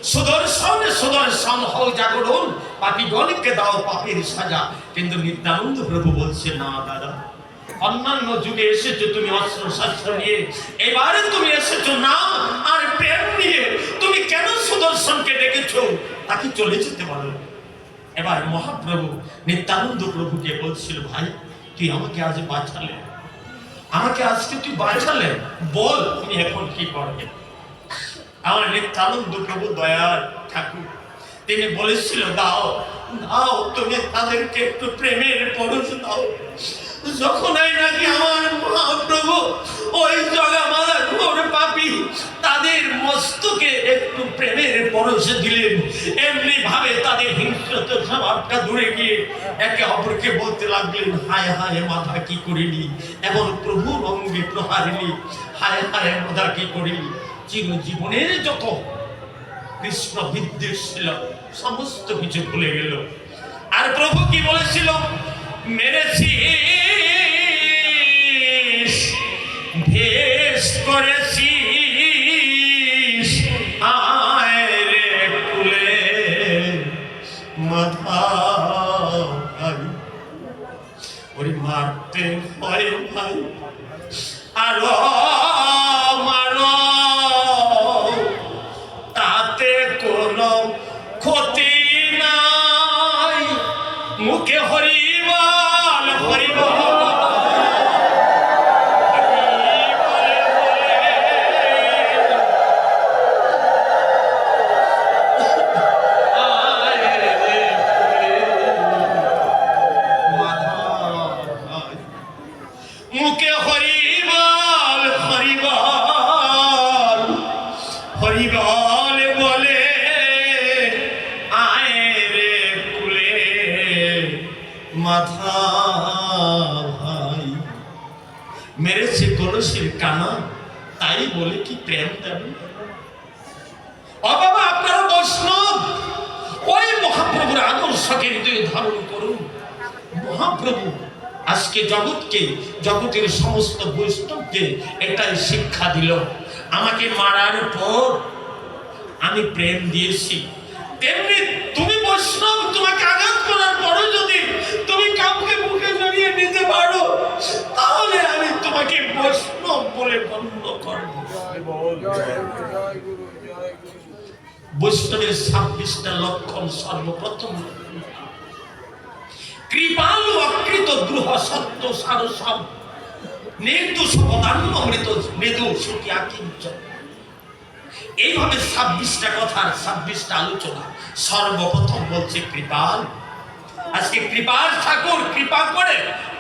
সুদর্শন সুদর্শন হও জাগরণ, পাপীগণকে দাও পাপের সাজা। কিন্তু নিত্যানন্দ প্রভু বলছে, না দাদা, অন্যান্য যুগে এসেছো তুমি অস্ত্র শস্ত্র নিয়ে, এবারে তুমি এসেছো নাম আর প্রেম নিয়ে। তুমি কেন সুদর্শনকে ডেকেছো? তাকে চলে যেতে বলো। এবার মহাপ্রভু নিত্যানন্দ প্রভুকে বলছিল, ভাই তুই আমাকে আজ বাঁচালে, আমাকে আজকে তুই বাঁচালে, বল তুমি এখন কি করবে? আমার নিত্যানন্দ প্রভু দয়ার ঠাকুর, তিনি বলেছিল, দাও দাও, তুমি তাদেরকে একটু প্রেমের পরশ দাও। যখন নাকি আমার মহাপ্রভু ওই জগামালা ঘোর পাপী তাদের মস্তকে একটু প্রেমের পরশ দিলেন, এমনি ভাবে তাদের হিংস্রতা স্বভাবটা দূরে গিয়ে একে অপরকে বলতে লাগলেন, হায় হায় মাথা কি করিলি, এবং প্রভুর অঙ্গে প্রহারিলি, হায় হায় মাথা কি করিলি। চিরজীবনের যত কৃষ্ণ বিদ্বেষ ছিল সমস্ত কিছু ভুলে গেল। আর প্রভু কি বলেছিল, মেরেছি ভেস করেছিস, আয় রে কুলে মাথা, ওরে মারতে হয় ভাই আরো মারো, তাতে কোনো ক্ষতি নাই, মুখে হরিবল হরিবল মুখে হরিবল হরিবল হরিবল বলে, আয় রে কুলে মাথা ভাই। মেরেছে কলসির কানা, তাই বলে কি প্রেম দেবে? ও বাবা, আপনারা বৈষ্ণব, ওই মহাপ্রভুর আদর্শকে হৃদয়ে ধারণ করুন। মহাপ্রভু আজকে জগৎকে, জগতের সমস্ত বৈষ্ণবকে এটাই শিক্ষা দিল। আমাকে মারার পর আমি প্রেম দিয়েছি, তেমনি তুমি বৈষ্ণব, তোমাকে আঘাত করার পরও যদি তুমি কাউকে মুখে জড়িয়ে নিতে পারো, তাহলে আমি তোমাকে বৈষ্ণব বলে গণ্য করব। বৈষ্ণবের 26টা লক্ষণ। সর্বপ্রথম কৃপালু অকৃত দ্রুহ সত্য সারসম নির্দোষ পদান্ন অমৃত মৃদু সুখী আকিঞ্চ। এইভাবে 26টা কথার 26টা আলোচনা। সর্বপ্রথম বলছে কৃপাল। আজকে কৃপাল ঠাকুর কৃপা করে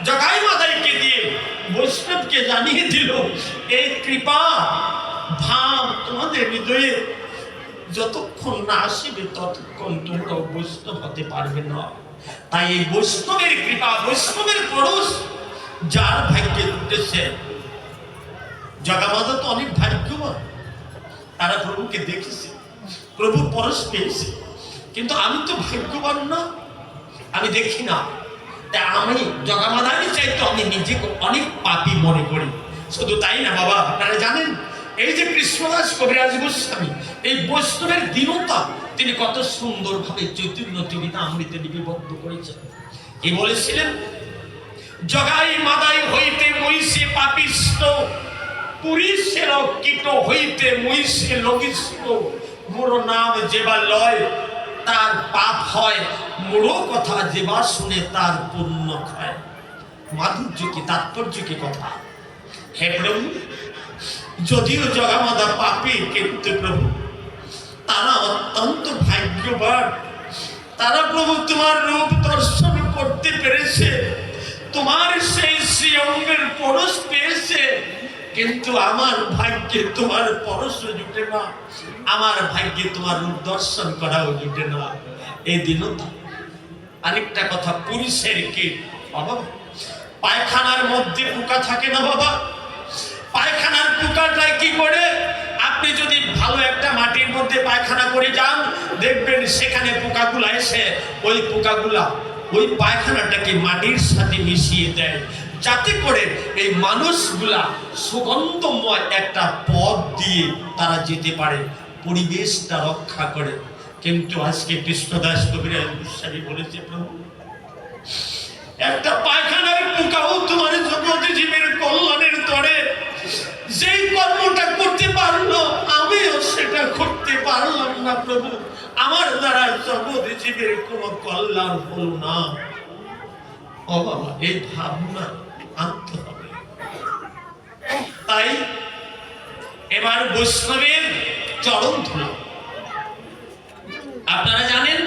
জগাই মাদাইকে দিয়ে বৈষ্ণবকে জানিয়ে দিল, এই কৃপা ভাব তোমাদের হৃদয়ে যতক্ষণ না আসবে ততক্ষণ তোমরা বৈষ্ণব হতে পারবে না। তাই এই বৈষ্ণবের কৃপা, বৈষ্ণবের পরশ যার ভাগ্যে উঠেছে, জগামাতা তো অনেক ভাগ্যবান, তারা প্রভুকে দেখেছে, প্রভুর পরশ পেয়েছে। কিন্তু আমি তো ভাগ্যবান না, আমি দেখি না। তাই আমি জগামাতাকে চাইতো আমি নিজেকে অনেক পাপী মনে করি। শুধু তাই না বাবা, আপনারা জানেন এই যে কৃষ্ণদাস কবিরাজ গোস্বামী, এই বৈষ্ণবের দীনতা তিনি কত সুন্দরভাবে চৈতন্য চরিতামৃতে লিপিবদ্ধ করেছেন। কি বলেছিলেন, জগাই মাদাই হইতে মহিষে পাপিষ্ট, পুরীশের কীট হইতে মহিষে লঘিষ্ঠ, মোর নাম যেবা লয় তার পাপ হয়, মোড়ো কথা যেবা শুনে তার পুণ্য ক্ষয়। মাধুর্য কি, তাৎপর্য কি কথা! হে প্রভু, যদিও জগামাতা পাপী, কিন্তু প্রভু তারা অত্যন্ত ভাগ্যবান। তারা প্রভু তোমার রূপ দর্শন করতে পেরেছে, তোমার সেই শ্রীঅঙ্গের পরশ পেয়েছে। কিন্তু আমার ভাগ্যে তোমার পরশ জুটে না, আমার ভাগ্যে তোমার রূপ দর্শন করাও জুটে না। এই দিনতা। আরেকটা কথা, পুরুষের কি বাবা, পায়খানার মধ্যে পোকা থাকে না বাবা? পায়খানার পোকাটাই কি করে? আপনি যদি ভালো একটা মাটির মধ্যে পায়খানা করে যান, দেখবেন সেখানে পোকাগুলা এসে ওই পোকাগুলা ওই পায়খানাটাকে মাটির সাথে মিশিয়ে দেয়, যাতে করে এই মানুষগুলা সুগন্ধময় একটা পথ দিয়ে তারা যেতে পারে। পরিবেশটা রক্ষা করে। কিন্তু আজকে কৃষ্ণদাস কবিরাজ গোস্বামী বলেছে, প্রভু একটা পায়খানার পোকাও তোমার জগৎ জীবের কল্যাণের তরে যেই কর্মটা করতে পারলো, আমিও সেটা করতে পারলাম না প্রভু, আমার দ্বারা জগৎ জীবের কোনো কল্যাণ হলো না। ও বাবা, এই ভাবনা আনতে হবে। তাই এবার বৈষ্ণবের চরণ ধুলো, আপনারা জানেন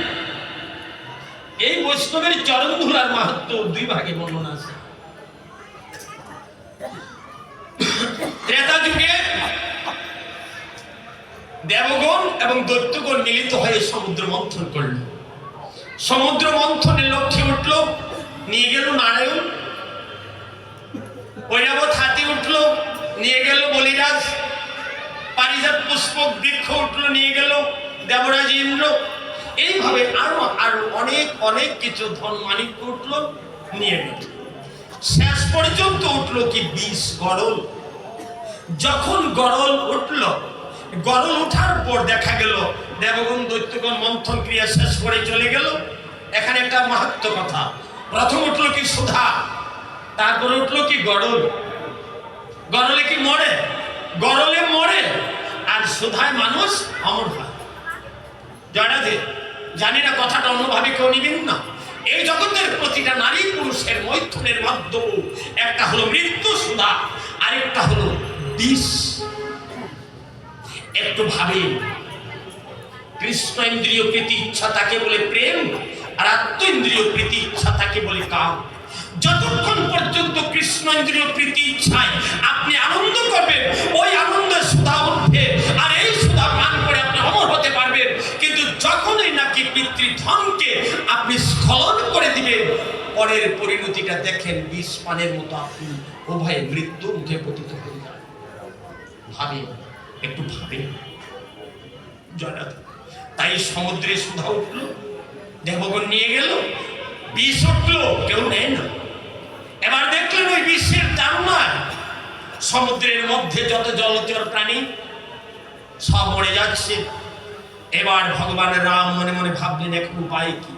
এই বৈষ্ণবের চরণ ধুলার মাহাত্ম্য দুই ভাগে বর্ণনা আছে। ত্রেতা যুগে দেবগণ এবং দৈত্যগণ মিলিত হয়ে সমুদ্র মন্থন করল। সমুদ্র মন্থনের লক্ষ্যে উঠল, নিয়ে গেল নারায়ণ। ঐরাবত হাতি উঠল, নিয়ে গেল বলিরাজ। পারিজাত পুষ্পক বৃক্ষ উঠল, নিয়ে গেল দেবরাজ ইন্দ্র। এইভাবে আরো আরো অনেক অনেক কিছু ধন মানিক্য উঠল, নিয়ে গেল। শেষ পর্যন্ত উঠল কি বিষ গরল। যখন গরল উঠল, গরল উঠার পর দেখা গেল দেবগণ দৈত্যগণ মন্থন ক্রিয়া শেষ করে চলে গেল। এখানে একটা মাহাত্ম্য কথা, প্রথম উঠলো কি সুধা, তারপরে উঠলো কি গরল। গরলে কি মরে? গরলে মরে, আর সুধায় মানুষ অমর হয়। জয়রাধে, জানি না কথাটা অনুভাবে কেউ নিবেন না। এই জগতের প্রতিটা নারী পুরুষের মৈথুনের মাধ্যম একটা হলো মৃত্যু সুধা, আরেকটা হলো বিষ। একটু ভাবে, কৃষ্ণ ইন্দ্রিয় প্রীতি ইচ্ছা তাকে বলে প্রেম, আর আত্ম ইন্দ্রিয় প্রীতি ইচ্ছা তাকে বলে কাম। যতক্ষণ পর্যন্ত কৃষ্ণ ইন্দ্রিয় প্রীতি ইচ্ছায় আপনি আনন্দ করবেন, ওই আনন্দের সুধা উঠবে, আর এই সুধা পান করে আপনি অমর হতে পারবেন। কিন্তু যখনই নাকি পিতৃধনকে আপনি স্খলন করে দিবেন, পরের পরিণতিটা দেখেন বিষ পানের মতো আপনি উভয়ে মৃত্যু মুখে পতিত হয়ে যান। ভাবেন, একটু ভাবেন। জয়রাধে, তাই সমুদ্রে সুধা উঠল, দেবগণ নিয়ে গেল, বিষ উঠল, কেউ নেয় না। এবার দেখলেন ওই বিশ্বের দারুণায় সমুদ্রের মধ্যে যত জলচর প্রাণী সব মরে যাচ্ছে। এবার ভগবান রাম মনে মনে ভাবলেন, এখন উপায় কি?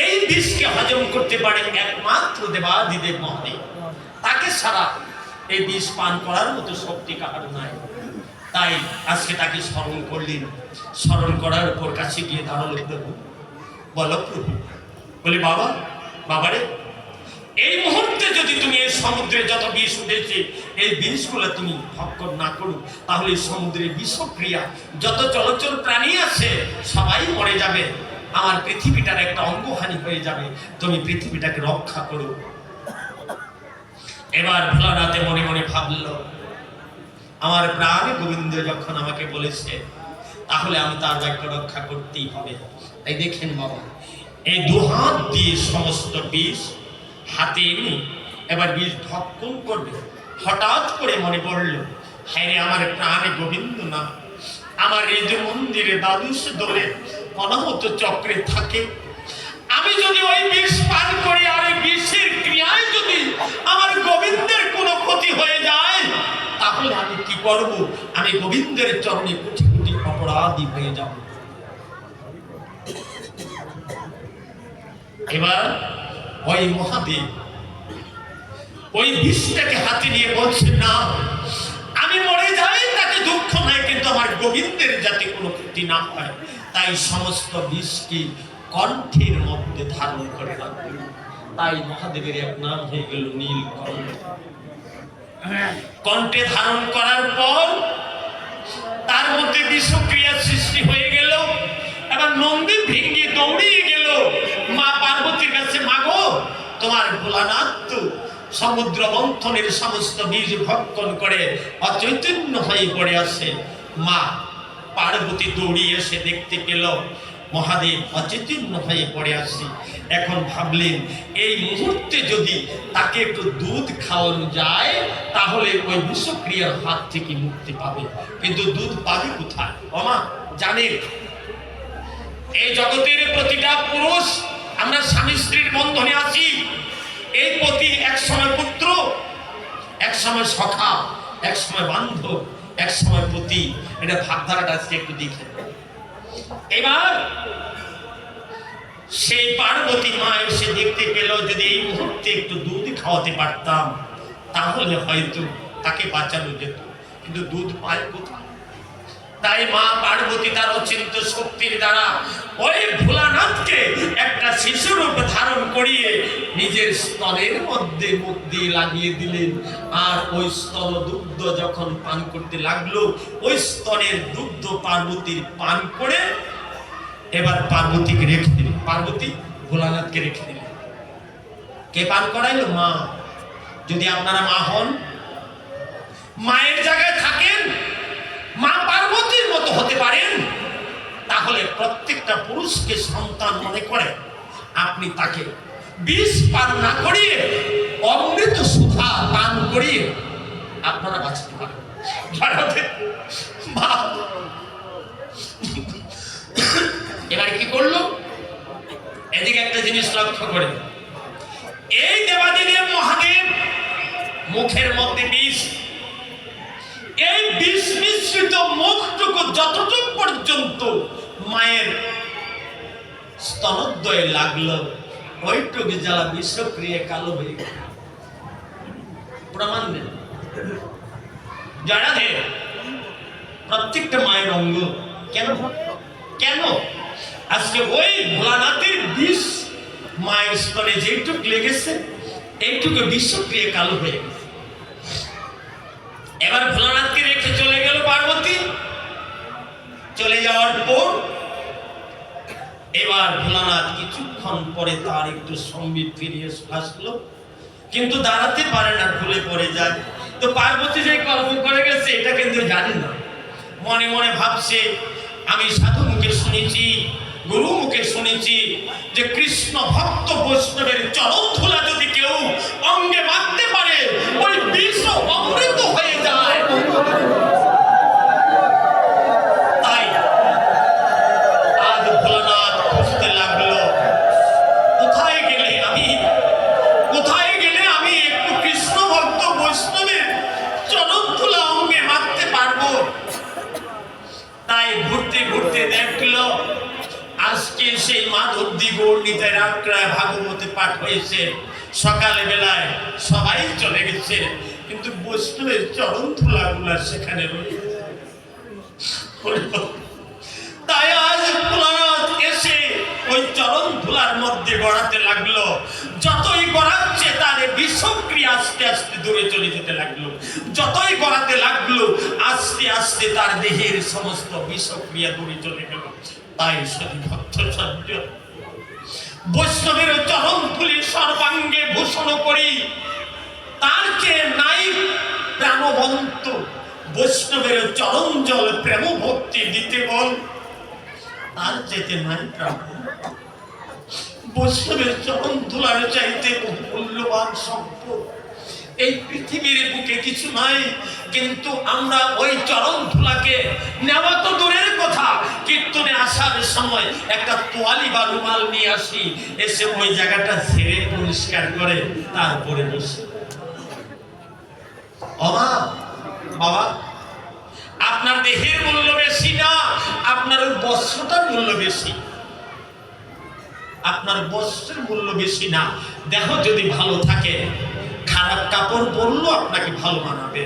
এই বিষকে হজম করতে পারে একমাত্র দেবাদিদেব মহাদেব, তাকে ছাড়া এই বিষ পান করার মতো শক্তি কাহার নাই। তাই আজকে তাকে স্মরণ করলেন। স্মরণ করার উপর কাছে গিয়ে দাঁড়ালো, প্রভু বলো প্রভু। বলে, বাবা, বাবারে, এই মুহূর্তে যদি তুমি এই সমুদ্রে যত বিষ উঠেছে এই বিষগুলো তুমি ভক্ষণ না করো, তাহলে এই সমুদ্রের বিষক্রিয়া যত চলচল প্রাণী আছে সবাই মরে যাবে, আমার পৃথিবীটার একটা অঙ্গহানি হয়ে যাবে, তুমি পৃথিবীটাকে রক্ষা করো। এবার ভোলানাথে মনে মনে ভাবল, আমার প্রাণ গোবিন্দ যখন আমাকে বলেছে, তাহলে আমি তার বাক্য রক্ষা করতেই হবে। তাই দেখেন বাবা, এই দুহাত দিয়ে সমস্ত বিষ হাতে এনে এবার বিষ ভক্ষণ করবে। হঠাৎ করে মনে পড়ল, হ্যাঁ রে, আমার প্রাণে গোবিন্দ না, আমার এই যে মন্দিরে দ্বাদশ দলে অনাহত চক্রে থাকে, আমি যদি ওই বিষ পান করি আর এই বিষের ক্রিয়ায় যদি আমার গোবিন্দের কোনো ক্ষতি হয়ে যায়, তাহলে আমি কি করব? আমি গোবিন্দের চরণে কোটি কোটি অপরাধী হয়ে যাব। এবার ওই মহাদেব ওই বিষটাকে হাতে নিয়ে বলছে, না, আমি মরে যাই তাতে দুঃখ নাই, কিন্তু আমার গোবিন্দের যাতে কোনো ক্ষতি না হয়, তাই সমস্ত বিষকে কণ্ঠের মধ্যে ধারণ করে রাখবে। তাই মহাদেবের এক নাম হয়ে গেল নীলকণ্ঠ। কণ্ঠে ধারণ করার পর তার মধ্যে বিষক্রিয়া সৃষ্টি হয়ে গেল। এবার নন্দী ভেঙে দৌড়িয়ে গেল মা পার্বতীর কাছে, মাগো, তোমার ভোলানাথ তো সমুদ্র মন্থনের সমস্ত বীজ ভক্ষণ করে অচৈতন্য হয়ে পড়ে আছে। মা পার্বতী দৌড়িয়ে এসে দেখতে পেল মহাদেব অচৈতন্য হয়ে পড়ে আছে। এখন ভাবলেন, এই মুহূর্তে যদি তাকে একটু দুধ খাওয়ানো যায় তাহলে ওই বিষক্রিয়ার হাত থেকে মুক্তি পাবে। কিন্তু দুধ পাবে কোথায়? ওমা, জানেন এই জগতের প্রতিটা পুরুষ আমরা স্বামী স্ত্রীর বন্ধনে আছি। এই পতি এক সময় পুত্র, এক সময় সখা, এক সময় বান্ধব, এক সময় প্রতি এটা ভাবধারাটা আজকে একটু দেখে। এবার সেই পার্বতী মা এসে দেখতে পেল যদি এই মুহূর্তে একটু দুধ খাওয়াতে পারতাম তাহলে হয়তো তাকে বাঁচানো যেত, কিন্তু দুধ পায় কোথায়? তাই মা পার্বতী তার অচিন্ত শক্তির দ্বারা ওই ভোলানাথকে একটা শিশু রূপ ধারণ করিয়ে নিজের স্তনের মধ্যে মুখ দিয়ে লাগিয়ে দিলেন। আর ওই স্তন দুগ্ধ যখন পান করতে লাগলো, ওই স্তনের দুগ্ধ পার্বতীর পান করে এবার পার্বতীকে রেখে দিলেন, পার্বতী ভোলানাথকে রেখে দিলেন। কে পান করাইলো? মা। যদি আপনারা মা হন, মায়ের জায়গায় থাকেন, মা পার্বতীর মতো হতে পারেন, তাহলে প্রত্যেকটা পুরুষকে সন্তান মনে করে আপনি তাকে বিষ পান না করিয়ে অমৃত সুধা পান করিয়ে আপনারা বাঁচতে পারেন। এবার কি করলো? এদিকে একটা জিনিস লক্ষ্য করে, এই দেবাদিদেব মহাদেব মুখের মধ্যে বিষ, এই বিষ মিশ্রিত মুখটুকু যতটুকু পর্যন্ত মায়ের স্তনোদয়ে লাগলো, ওইটুকু জ্বালা বিষক্রিয়া কালো হয়ে গেল। প্রমাণ দেন জড়াধে প্রত্যেকটা মায়ের অঙ্গ কেন কেন আজকে ওই ভোলানাথের বিষ মায়ের স্তনে যেটুক লেগেছে এইটুকু বিষক্রিয়া কালো হয়ে গেছে। এবার ভোলানাথকে রেখে চলে গেল পার্বতী। চলে যাওয়ার পর এবার ভোলানাথ কিছুক্ষণ পরে তার একটু সম্বিত ফিরিয়ে আসলো, কিন্তু দাঁড়াতে পারে না, খুলে পড়ে যায়। তো পার্বতী যে কর্ম করে গেছে এটা কিন্তু জানি না, মনে মনে ভাবছে আমি সাধু মুখে শুনেছি, গুরু মুখে শুনেছি যে কৃষ্ণ ভক্ত বৈষ্ণবের চরণ ধুলা যদি কেউ অঙ্গে মাখতে পারে ওই বিষ অমৃত হয়ে যায়। তাই আজ ভোলানাথ খুঁজতে লাগলো, কোথায় গেলে আমি একটু কৃষ্ণ ভক্ত বৈষ্ণবের চরণ ধুলা অঙ্গে মাখতে পারবো। তাই ঘুরতে ঘুরতে দেখলো আজকে সেই মাধবদী গৌরনীতায় রাত্রায় ভাগবতে পাঠ হয়েছে, সকালে বেলায় সবাই চলে গেছে, কিন্তু বৈষ্ণবের চরণ ধুলাগুলা সেখানে রয়েছে। তাই আজ ভোলানাথ এসে ওই চরণ ধুলার মধ্যে গড়াতে লাগলো। যতই গড়াচ্ছে তার বিষক্রিয়া আস্তে আস্তে দূরে চলে যেতে লাগলো, যতই গড়াতে লাগলো আস্তে আস্তে তার দেহের সমস্ত বিষক্রিয়া দূরে চলে গেল। তাই সাধু ভক্ত সজ্জন বৈষ্ণবের চরণ ধুলি সর্বাঙ্গে ভূষণ করি, তার চেয়ে নাই প্রাণবন্ত বৈষ্ণবের চরণ জল প্রেম ভক্তি দিতে বল, তার চেয়ে নাই প্রাণ। বৈষ্ণবের চরণ ধুলার চাইতে মূল্যবান সম্পদ এই পৃথিবীর বুকে কিছু নাই, কিন্তু আমরা ওই চরণ ধুলাকে নেওয়া তো দূরের কথা, কীর্তনে আসার সময় একটা তোয়ালি বা রুমাল নিয়ে আসি, এসে ওই জায়গাটা ঝেড়ে পরিষ্কার করে তারপরে বসে। বাবা, আপনার দেহের মূল্য বেশি না, আপনার ওই বস্ত্রটার মূল্য বেশি। আপনার বস্ত্রের মূল্য বেশি না। দেহ যদি ভালো থাকে খারাপ কাপড় পরলেও আপনাকে ভালো মানাবে।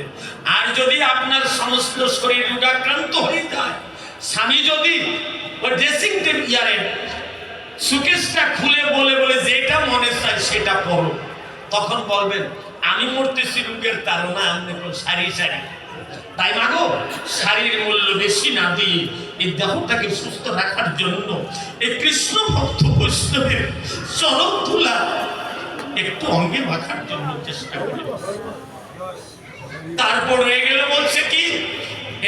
আর যদি আপনার সমস্ত শরীর রোগাক্রান্ত হয়ে যায়, স্বামী যদি ওই ড্রেসিং টেবিলের সুকেশটা খুলে বলে বলে যেটা মনে চায় সেটা পরো, তখন বলবেন আমি মরতেছি রোগের তাড়না, আপনি সারি সারি। তাই মাগো, শারীর মূল্য বেশি না দিয়ে এই দেহটাকে সুস্থ রাখার জন্য এই কৃষ্ণ ভক্ত বৈষ্ণবের চরণ ধুলা একটু অঙ্গে মাখার জন্য চেষ্টা করি। তারপর হয়ে গেল বলছে কি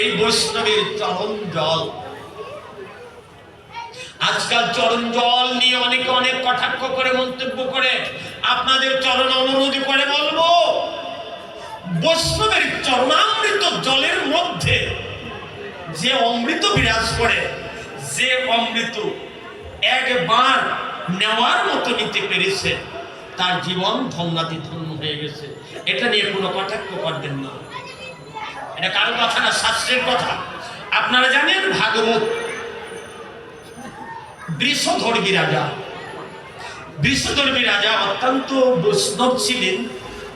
এই বৈষ্ণবের চরণ জল। আজকাল চরণ জল নিয়ে অনেকে অনেক কটাক্ষ করে মন্তব্য করে, আপনাদের চরণ অনুরোধ করে বলবো বৈষ্ণবের চরণামৃত জলের মধ্যে যে অমৃত বিরাজ করে, যে অমৃত একবার নেওয়ার মতো নিতে পেরেছে তার জীবন ধন্যাতি ধন্য হয়ে গেছে। এটা নিয়ে কোনো কটাক্ষ করবেন না। এটা কারো কথা না, শাস্ত্রের কথা। আপনারা জানেন ভাগবত, বৃষধর্মী রাজা, বৃষধর্মী রাজা অত্যন্ত বৈষ্ণব ছিলেন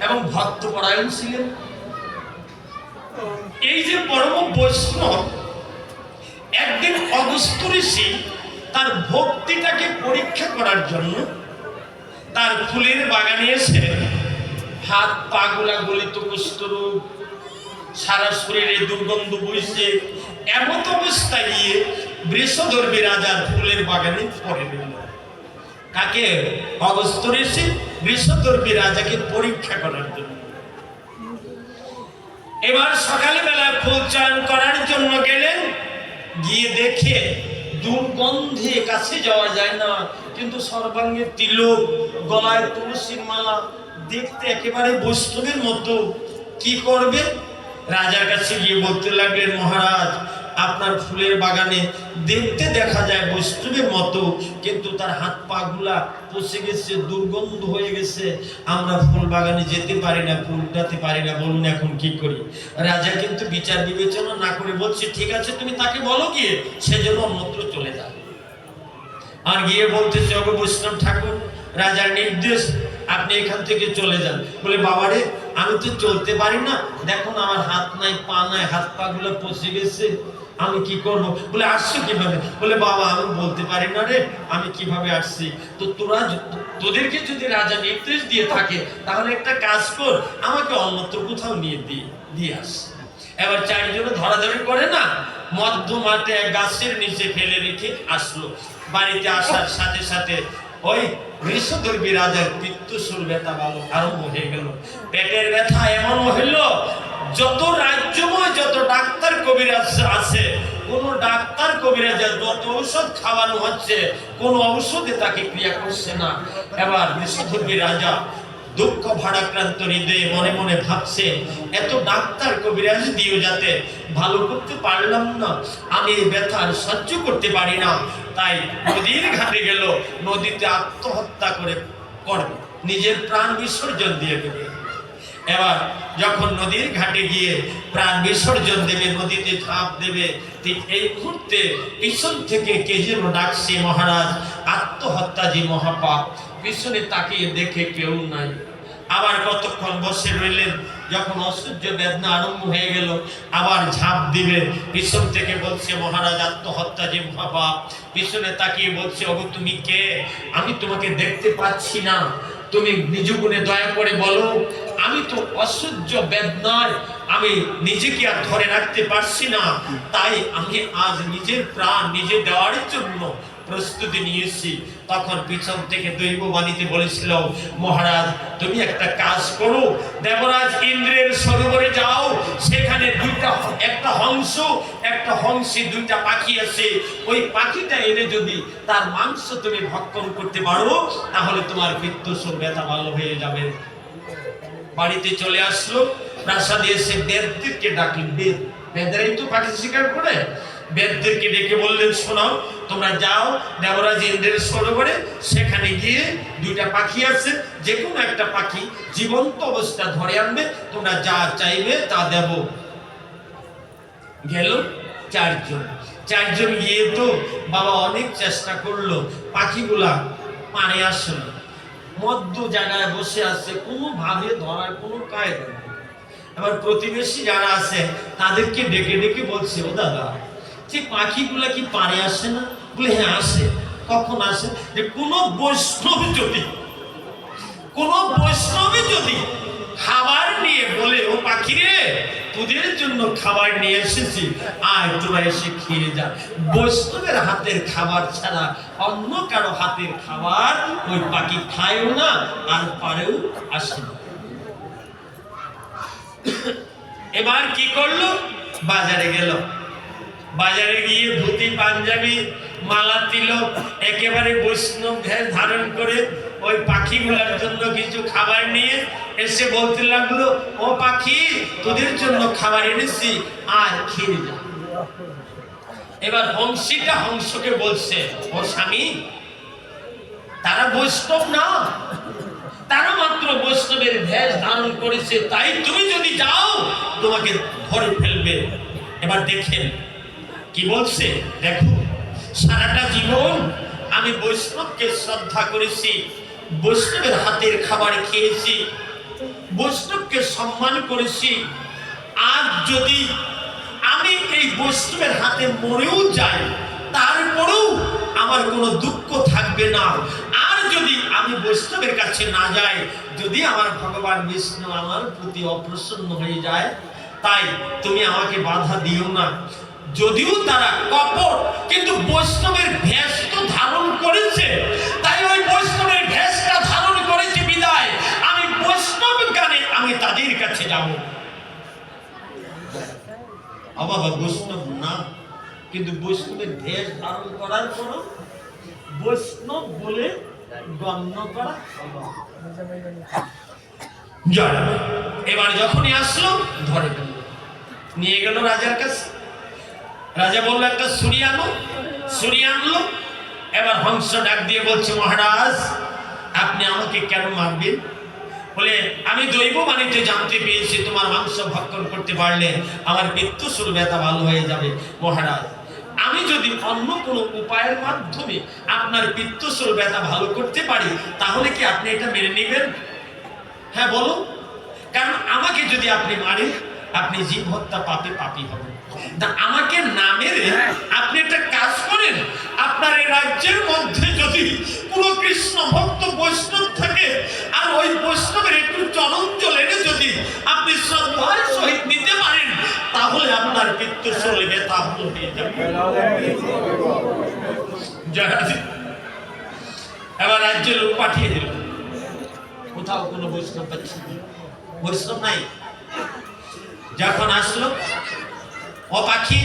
এবং ভক্তপরায়ণ ছিলেন। এই যে পরম বৈষ্ণব, একদিন অগস্ত্য ঋষি তার ভক্তিটাকে পরীক্ষা করার জন্য তার ফুলের বাগানে এসে হাত পা গুলা গলিত কুষ্ঠরোগ, সারা শরীরে দুর্গন্ধ বইছে, এমত অবস্থায় গিয়ে বৃষধর্মী রাজার ফুলের বাগানে পড়ে রইল। কাকে? অগস্ত্য ঋষি বৃষধর্মী রাজাকে পরীক্ষা করার জন্য। এবার সকালবেলা ফুল চয়ন করার জন্য গেলেন, গিয়ে দেখে দুর্গন্ধে কাছে যাওয়া যায় না, কিন্তু সর্বাঙ্গে তিলক, গলায় তুলসীর মালা, দেখতে একেবারে বৈষ্ণবের মতো। কি করবে? রাজার কাছে গিয়ে বলতে লাগলেন, মহারাজ, আপনার ফুলের বাগানে দেখতে দেখা যায় বৈষ্ণবের মতো, কিন্তু তার হাত পা গুলা পচে গেছে, দুর্গন্ধ হয়ে গেছে, আমরা ফুল বাগানে যেতে পারি না, ফুল উঠাতে পারি না, বলুন এখন কি করি? রাজা কিন্তু বিচার বিবেচনা না করে বলছে, ঠিক আছে, তুমি তাকে বলো গিয়ে সে যেন অন্যত্র চলে যায়। আর গিয়ে বলতেছে, ওগো বৈষ্ণব ঠাকুর, রাজার নির্দেশ, আপনি এখান থেকে চলে যান। বলে, বাবারে, আমি তো চলতে পারি না, দেখুন আমার হাত নাই, পা নাই, হাত পা গুলো পচে গেছে, আমি কি করব? বলে, আসছো কিভাবে? বলে, বাবা, আমি বলতে পারি না রে, আমি কিভাবে আসছি। তো তোদেরকে যদি রাজা নির্দেশ দিয়ে থাকে, তাহলে একটা কাজ কর, আমাকে অন্যত্র কোথাও নিয়ে দিয়ে আস। এবার চারজনে ধরাধরি করে না, মধ্য মাঠে গাছের নিচে ফেলে রেখে আসলো। বাড়িতে আসার সাথে সাথে ওই বৃষধর্মী রাজার পিত্তশূল ব্যথা আরম্ভ হয়ে গেল। পেটের ব্যথা এমন হইল, যত রাজ্যময় যত ডাক্তার কবিরাজ আছে, কোন ডাক্তার কবিরাজের যত ঔষধ খাওয়ানো হচ্ছে, কোন ঔষধে তাকে ক্রিয়া করছে না। এবার বৃষধর্মী রাজা দুঃখ ভারাক্রান্ত হৃদয়ে মনে মনে ভাবছে, এত ডাক্তার কবিরাজ দিয়েও যাতে ভালো করতে পারলাম না, আমি এই ব্যথা সহ্য করতে পারি না, তাই নদীর ঘাটে গেল, নদীতে আত্মহত্যা করবে, নিজের প্রাণ বিসর্জন দিয়ে দেবে। এবার যখন নদীর ঘাটে গিয়ে প্রাণ বিসর্জন দেবে, নদীতে ঝাঁপ দেবে, ঠিক এই মুহূর্তে পিছন থেকে কে যেন ডাকছে, মহারাজ, আত্মহত্যা যে মহাপাপ। পিছনে তাকিয়ে দেখে কেউ নাই। আবার কতক্ষণ বসে রইলেন, যখন অসহ্য বেদনা আরম্ভ হয়ে গেল, আবার ঝাঁপ দিবে। পিছন থেকে বলছে, মহারাজ, আত্মহত্যা যে মহাপাপ। পিছনে তাকিয়ে বলছে, ওগো তুমি কে? আমি তোমাকে দেখতে পাচ্ছি না, তুমি নিজ গুণে দয়া করে বলো। আমি তো অসহ্য বেদনায় আমি নিজেকে আর ধরে রাখতে পারছি না, তাই আমি আজ নিজের প্রাণ নিজে দেওয়ার জন্য প্রস্তুতি নিয়েছি। তখন পিছন থেকে দৈববাণীতে বলেছিল, মহারাজ, তুমি একটা কাজ করো, দেবরাজ ইন্দ্রের সরোবরে যাও, সেখানে একটা হংস, একটা হংসী, দুইটা পাখি আছে, ওই পাখিটা এনে যদি তার মাংস তুমি ভক্ষণ করতে পারো, তাহলে তোমার পিত্তশূল ব্যথা ভালো হয়ে যাবে। বাড়িতে চলে আসলো, প্রাসাদে এসে বেদদেরকে ডাকলেন। বেদেরাই তো পাখি শিকার করে। বেদদেরকে ডেকে বললেন, শোনাও, তোমরা যাও দেবরাজ ইন্দ্রের সরোবরে, সেখানে গিয়ে দুইটা পাখি আছে, যে কোনো একটা পাখি জীবন্ত অবস্থা ধরে আনবে, তোমরা যা চাইবে তা দেব। গেল চারজন গিয়ে তো বাবা অনেক চেষ্টা করলো, পাখিগুলা পানে আসলো, মধ্য জায়গায় বসে আছে, কোনোভাবে ধরার কোনো কায়দা নেই। আবার প্রতিবেশী যারা আছে তাদেরকে ডেকে ডেকে বলছে, ও দাদা, যে পাখিগুলা কি পারে আসে না? বলে, হ্যাঁ আসে। কখন আসে? যে কোনো বৈষ্ণব যদি খাবার নিয়ে বলে, ও পাখি রে, তোদের জন্য খাবার নিয়ে এসেছি, আয় তোরা এসে খেয়ে যা। বৈষ্ণবের হাতের খাবার ছাড়া অন্য কারো হাতের খাবার ওই পাখি খায়ও না, আর পারেও আসে না। এবার কি করলো? বাজারে গেল। বাজারে গিয়ে ধুতি পাঞ্জাবি মালা তিলক একেবারে বৈষ্ণব ধ্যান ধারণ করে ওই পাখিগুলোর জন্য কিছু খাবার নিয়ে এসে বলতে লাগলো, ও পাখি, তোদের জন্য খাবার এনেছি, আর খেয়ে যা। এবার হংসীটা হংসকে বলছে, ও স্বামী, তারা বৈষ্ণব না, তারা মাত্র বৈষ্ণবের ভেষ ধারণ করেছে, তাই তুমি যদি যাও তোমাকে ধরে ফেলবে। এবার দেখেন কি বলছে, দেখো সারাটা জীবন আমি বৈষ্ণবকে শ্রদ্ধা করেছি, বৈষ্ণবের হাতের খাবার খেয়েছি, বৈষ্ণবকে সম্মান করেছি। আজ যদি আমি এই বৈষ্ণবের হাতে মরেও যাই, তারপরেও আমার কোনো দুঃখ থাকবে না। আর যদি আমি বৈষ্ণবের কাছে না যাই, যদি আমার ভগবান বিষ্ণু আমার প্রতি অপ্রসন্ন হয়ে যায়, তাই তুমি আমাকে বাধা দিও না। যদিও তারা কপট, কিন্তু বৈষ্ণবের ভেষ তো ধারণ করেছে, তাই ওই বৈষ্ণবের ভেষটা ধারণ করেছে বিদায় আমি বৈষ্ণব গানে আমি তাদের কাছে যাব। বাবা বৈষ্ণব না, কিন্তু বৈষ্ণবের ভেষ ধারণ করার পর বৈষ্ণব বলে গণ্য করা। এবার যখনই আসলো ধরে ফেলল, নিয়ে গেল রাজার কাছে। রাজা বললো একটা ছুরি আনো, ছুরি আনলো। এবার হংস ডাক দিয়ে বলছে, মহারাজ আপনি আমাকে কেন মারবেন? বলে আমি দৈব বাণীতে জানতে পেরেছি তোমার মাংস ভক্ষণ করতে পারলে আমার পিত্তশুল ব্যথা ভালো হয়ে যাবে। মহারাজ আমি যদি অন্য কোনো উপায়ের মাধ্যমে আপনার পিত্তশুল ব্যথা ভালো করতে পারি, তাহলে কি আপনি এটা মেনে নেবেন? হ্যাঁ বলো। কারণ আমাকে যদি আপনি মারেন, আপনি জীব হত্যা পাপে পাপী হবেন। আমাকে না মেরে আপনি একটা কাজ করেন, আপনার এই রাজ্যের মধ্যে যদি কোন কৃষ্ণ ভক্ত বৈষ্ণব থাকে, আর ওই বৈষ্ণবের একটু চরণ জল এনে যদি আপনি শ্রদ্ধার সহিত নিতে পারেন, তাহলে আপনার পিত্তশুলে ব্যথা ভালো হয়ে যাবে। এবার রাজ্যের লোক পাঠিয়ে দিল, কোথাও কোনো বৈষ্ণব পাচ্ছে না, বৈষ্ণব নাই। যখন আসলো, ও পাখি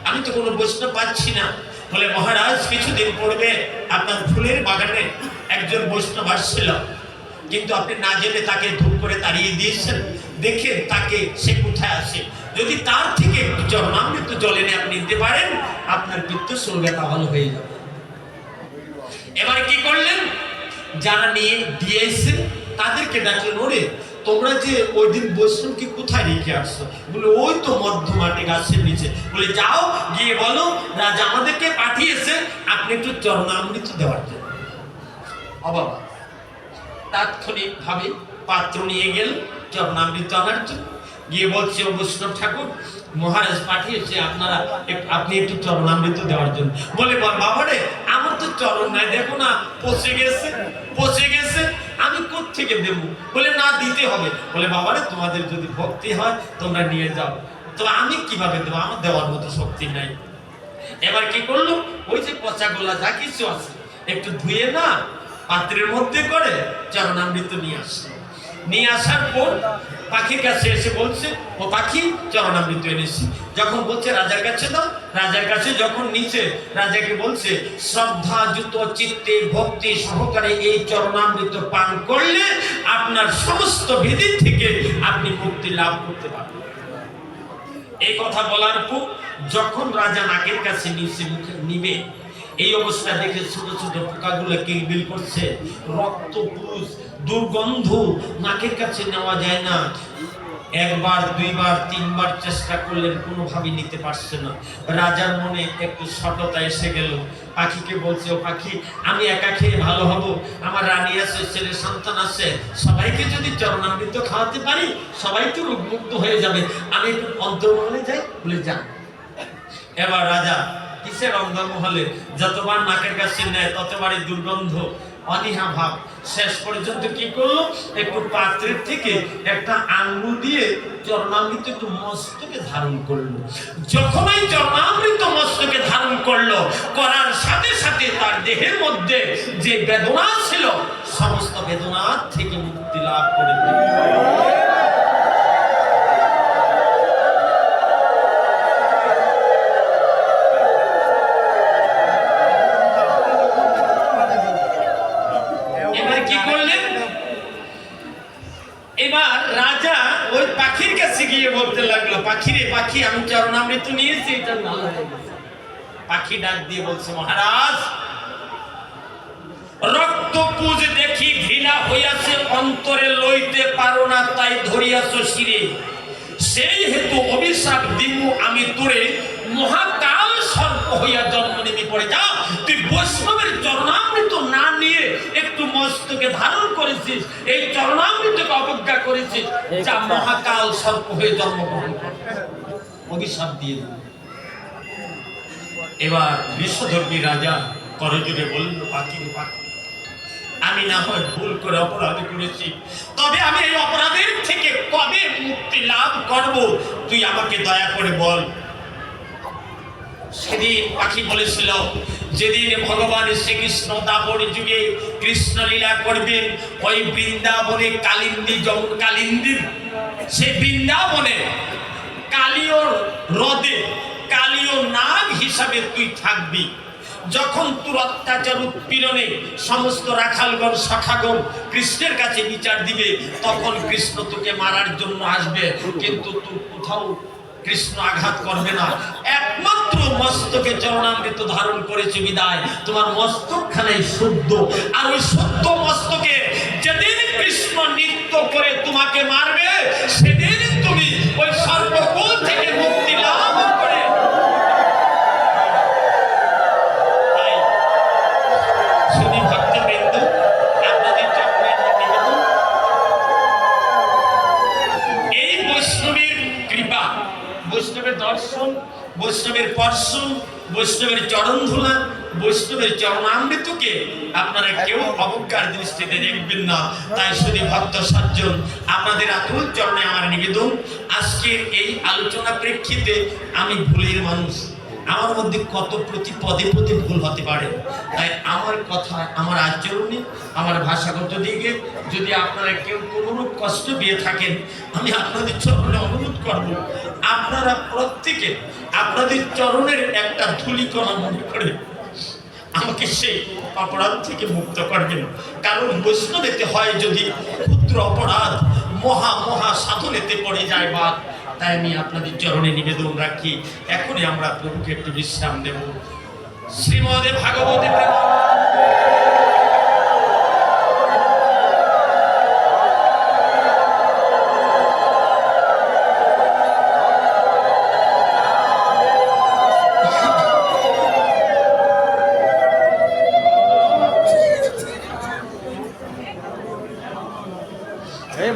আমি তো কোনো বৈষ্ণব পাচ্ছি না। বলে মহারাজ কিছুদিন পূর্বে আপনার ফুলের বাগানে একজন বৈষ্ণব আসছিল, কিন্তু আপনি না জেনে তাকে ধূপ করে তাড়িয়ে দিয়েছেন। দেখেন তাকে, সে কোথায় আসে, যদি তার থেকে চরণামৃত জল এনে আপনি নিতে পারেন, আপনার পিত্তশুল ব্যথা ভালো হয়ে যাবে। এবার কি করলেন, যারা নিয়ে দিয়েছে তাদেরকে ডাকলেন, ওরে তোমরা যে ওই দিন বৈষ্ণবকে কোথায় রেখে আসছো? বলে ওই তো মধ্যমাটি গাছের নিচে। বলে যাও গিয়ে বলো রাজা আমাদেরকে পাঠিয়েছে আপনি একটু চরণামৃত দেওয়ার জন্য। বাবা তাৎক্ষণিক ভাবে পাত্র নিয়ে গেল চরণামৃত আনার জন্য। গিয়ে বলছে, ও বৈষ্ণব ঠাকুর মহারাজ পাঠিয়েছে আপনারা আপনি একটু চরণামৃত দেওয়ার জন্য। বলে বাবা রে আমার তো চরণ নাই, দেখো না পচে গেছে, পচে গেছে, আমি কোত্থেকে দেব? বলে না দিতে হবে। বলে বাবারে তোমাদের যদি ভক্তি হয় তোমরা নিয়ে যাও, তো আমি কিভাবে দেবো, আমার দেওয়ার মতো শক্তি নাই। এবার কি করলো, ওই যে পচা গোলা যা কিছু আছে একটু ধুয়ে না পাত্রের মধ্যে করে চরণামৃত নিয়ে আসলো। নিয়ে আসার পর পাখির কাছে এসে বলছে, ও পাখি চরণামৃত এনেছি। যখন বলছে রাজার কাছে দাও, রাজার কাছে যখন নিচে রাজাকে বলছে শ্রদ্ধাযুক্ত চিত্তে ভক্তি সহকারে এই চরণামৃত পান করলে আপনার সমস্ত বিধি থেকে আপনি মুক্তি লাভ করতে পারবেন। এই কথা বলার পর যখন রাজা নাকের কাছে নিচে মুখে নিবে, এই অবস্থা দেখে ছোট ছোট পোকাগুলো কিলবিল করছে, রক্ত পুষ দুর্গন্ধ, নাকের কাছে নেওয়া যায় না। একবার দুইবার তিনবার চেষ্টা করলেন, কোনোভাবেই নিতে পারছে না। রাজার মনে একটু সততা এসে গেল। পাখিকে বলছে, ও পাখি আমি একা খেয়ে ভালো হব, আমার রানী আছে, ছেলে সন্তান আছে, সবাইকে যদি চরণামৃত খাওয়াতে পারি সবাই তো রোগমুক্ত হয়ে যাবে, আমি একটু অন্তর্মহলে যাই। বলে যান। এবার রাজা কিসের অন্তর্মহলে, যতবার নাকের কাছে নেয় ততবারই দুর্গন্ধ, অনীহা ভাব। শেষ পর্যন্ত কি করলো, একটু পাত্রের থেকে একটা আঙ্গুল দিয়ে চরণামৃত একটু মস্তকে ধারণ করলো। যখন এই চরণামৃত মস্তকে ধারণ করলো, করার সাথে সাথে তার দেহের মধ্যে যে বেদনা ছিল সমস্ত বেদনার থেকে মুক্তি লাভ করে দিল। এবার রাজা ওই পাখির কাছে গিয়ে বলতে লাগলো, পাখি রে পাখি আমি চরণামৃত নিয়েছি, এটা ভালো হয়ে গেছে। পাখি ডাক দিয়ে বলছে, মহারাজ রক্ত পুজ দেখি ঘৃণা হইয়াছে অন্তরে লইতে পারো না, তাই ধরিয়াছ শিরে। সেই হেতু অভিশাপ দিমু আমি তোরে, মহাকাল সর্প হইয়া জন্ম নিবি পড়ে। যা, তুই বৈষ্ণবের চরণামৃত না নিয়ে একটু মস্তকে ধারণ করেছিস, এই চরণামৃতকে অবজ্ঞা করেছিস, যা মহাকাল সর্প হয়ে জন্মগ্রহণ করে। অভিশাপ দিয়ে দিল। এবার বিশ্বধর্মী রাজা করজোড়ে বলল, পাখি পাখি, আমি না হয় ভুল করে অপরাধ করেছি, তবে আমি এই অপরাধের থেকে কবে মুক্তি লাভ করব, তুই আমাকে দয়া করে বল। সেদিন পাখি বলেছিল, যেদিন ভগবান শ্রীকৃষ্ণ দাপর যুগে কৃষ্ণ লীলা করবেন, ওই বৃন্দাবনে কালিন্দী কালিন্দীর সেই বৃন্দাবনে কালীয় হ্রদে কালীয় নাগ হিসাবে তুই থাকবি। যখন তোর অত্যাচার উৎপীড়নে সমস্ত রাখালগণ সখাগণ কৃষ্ণের কাছে বিচার দিবে, তখন কৃষ্ণ তোকে মারার জন্য আসবে, কিন্তু তুই কোথাও কৃষ্ণ আঘাত করবে না। একমাত্র মস্তকে চরণামৃত ধারণ করেছে বিদায় তোমার মস্তকখানাই শুদ্ধ। আর ওই শুদ্ধ মস্তকে যেদিন কৃষ্ণ নৃত্য করে তোমাকে মারবে, সেদিন তুমি ওই সর্বকুল থেকে মুক্তি লাভ করে। শুধু ভক্তবৃন্দ, আপনাদের চরণে নিবেদন, এই বৈষ্ণবের কৃপা, বৈষ্ণবের দর্শন, বৈষ্ণবের স্পর্শ, বৈষ্ণবের চরণ ধুলা, বৈষ্ণবের চরণামৃতকে আপনারা কেউ অবজ্ঞার দৃষ্টিতে দেখবেন না। তাই শুধু ভক্ত সজ্জন, আপনাদের আতুল চরণে আমার নিবেদন, আজকের এই আলোচনা প্রেক্ষিতে আমি ভুলের মানুষ, আমার মধ্যে কত প্রতি পদে পদে ভুল হতে পারে। তাই আমার কথা, আমার আচরণে, আমার ভাষাগত দিকে যদি আপনারা কেউ কোনোরূপ কষ্ট দিয়ে থাকেন, আমি আপনাদের চরণে অনুরোধ করব, আপনারা প্রত্যেকে আপনাদের চরণের একটা ধূলিকণা মনে করে আমাকে সেই অপরাধ থেকে মুক্ত করবেন। কারণ বৈষ্ণবেতে হয় যদি ক্ষুদ্র অপরাধ মহা মহা সাধনেতে পড়ে যায় বাদ। তাই আমি আপনাদের চরণে নিবেদন রাখি, এখনই আমরা প্রভুকে একটু বিশ্রাম দেব। শ্রীমদে ভাগবতে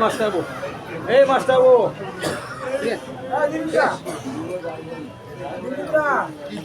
মাস্টারবু, এই মাস্টারবু, কি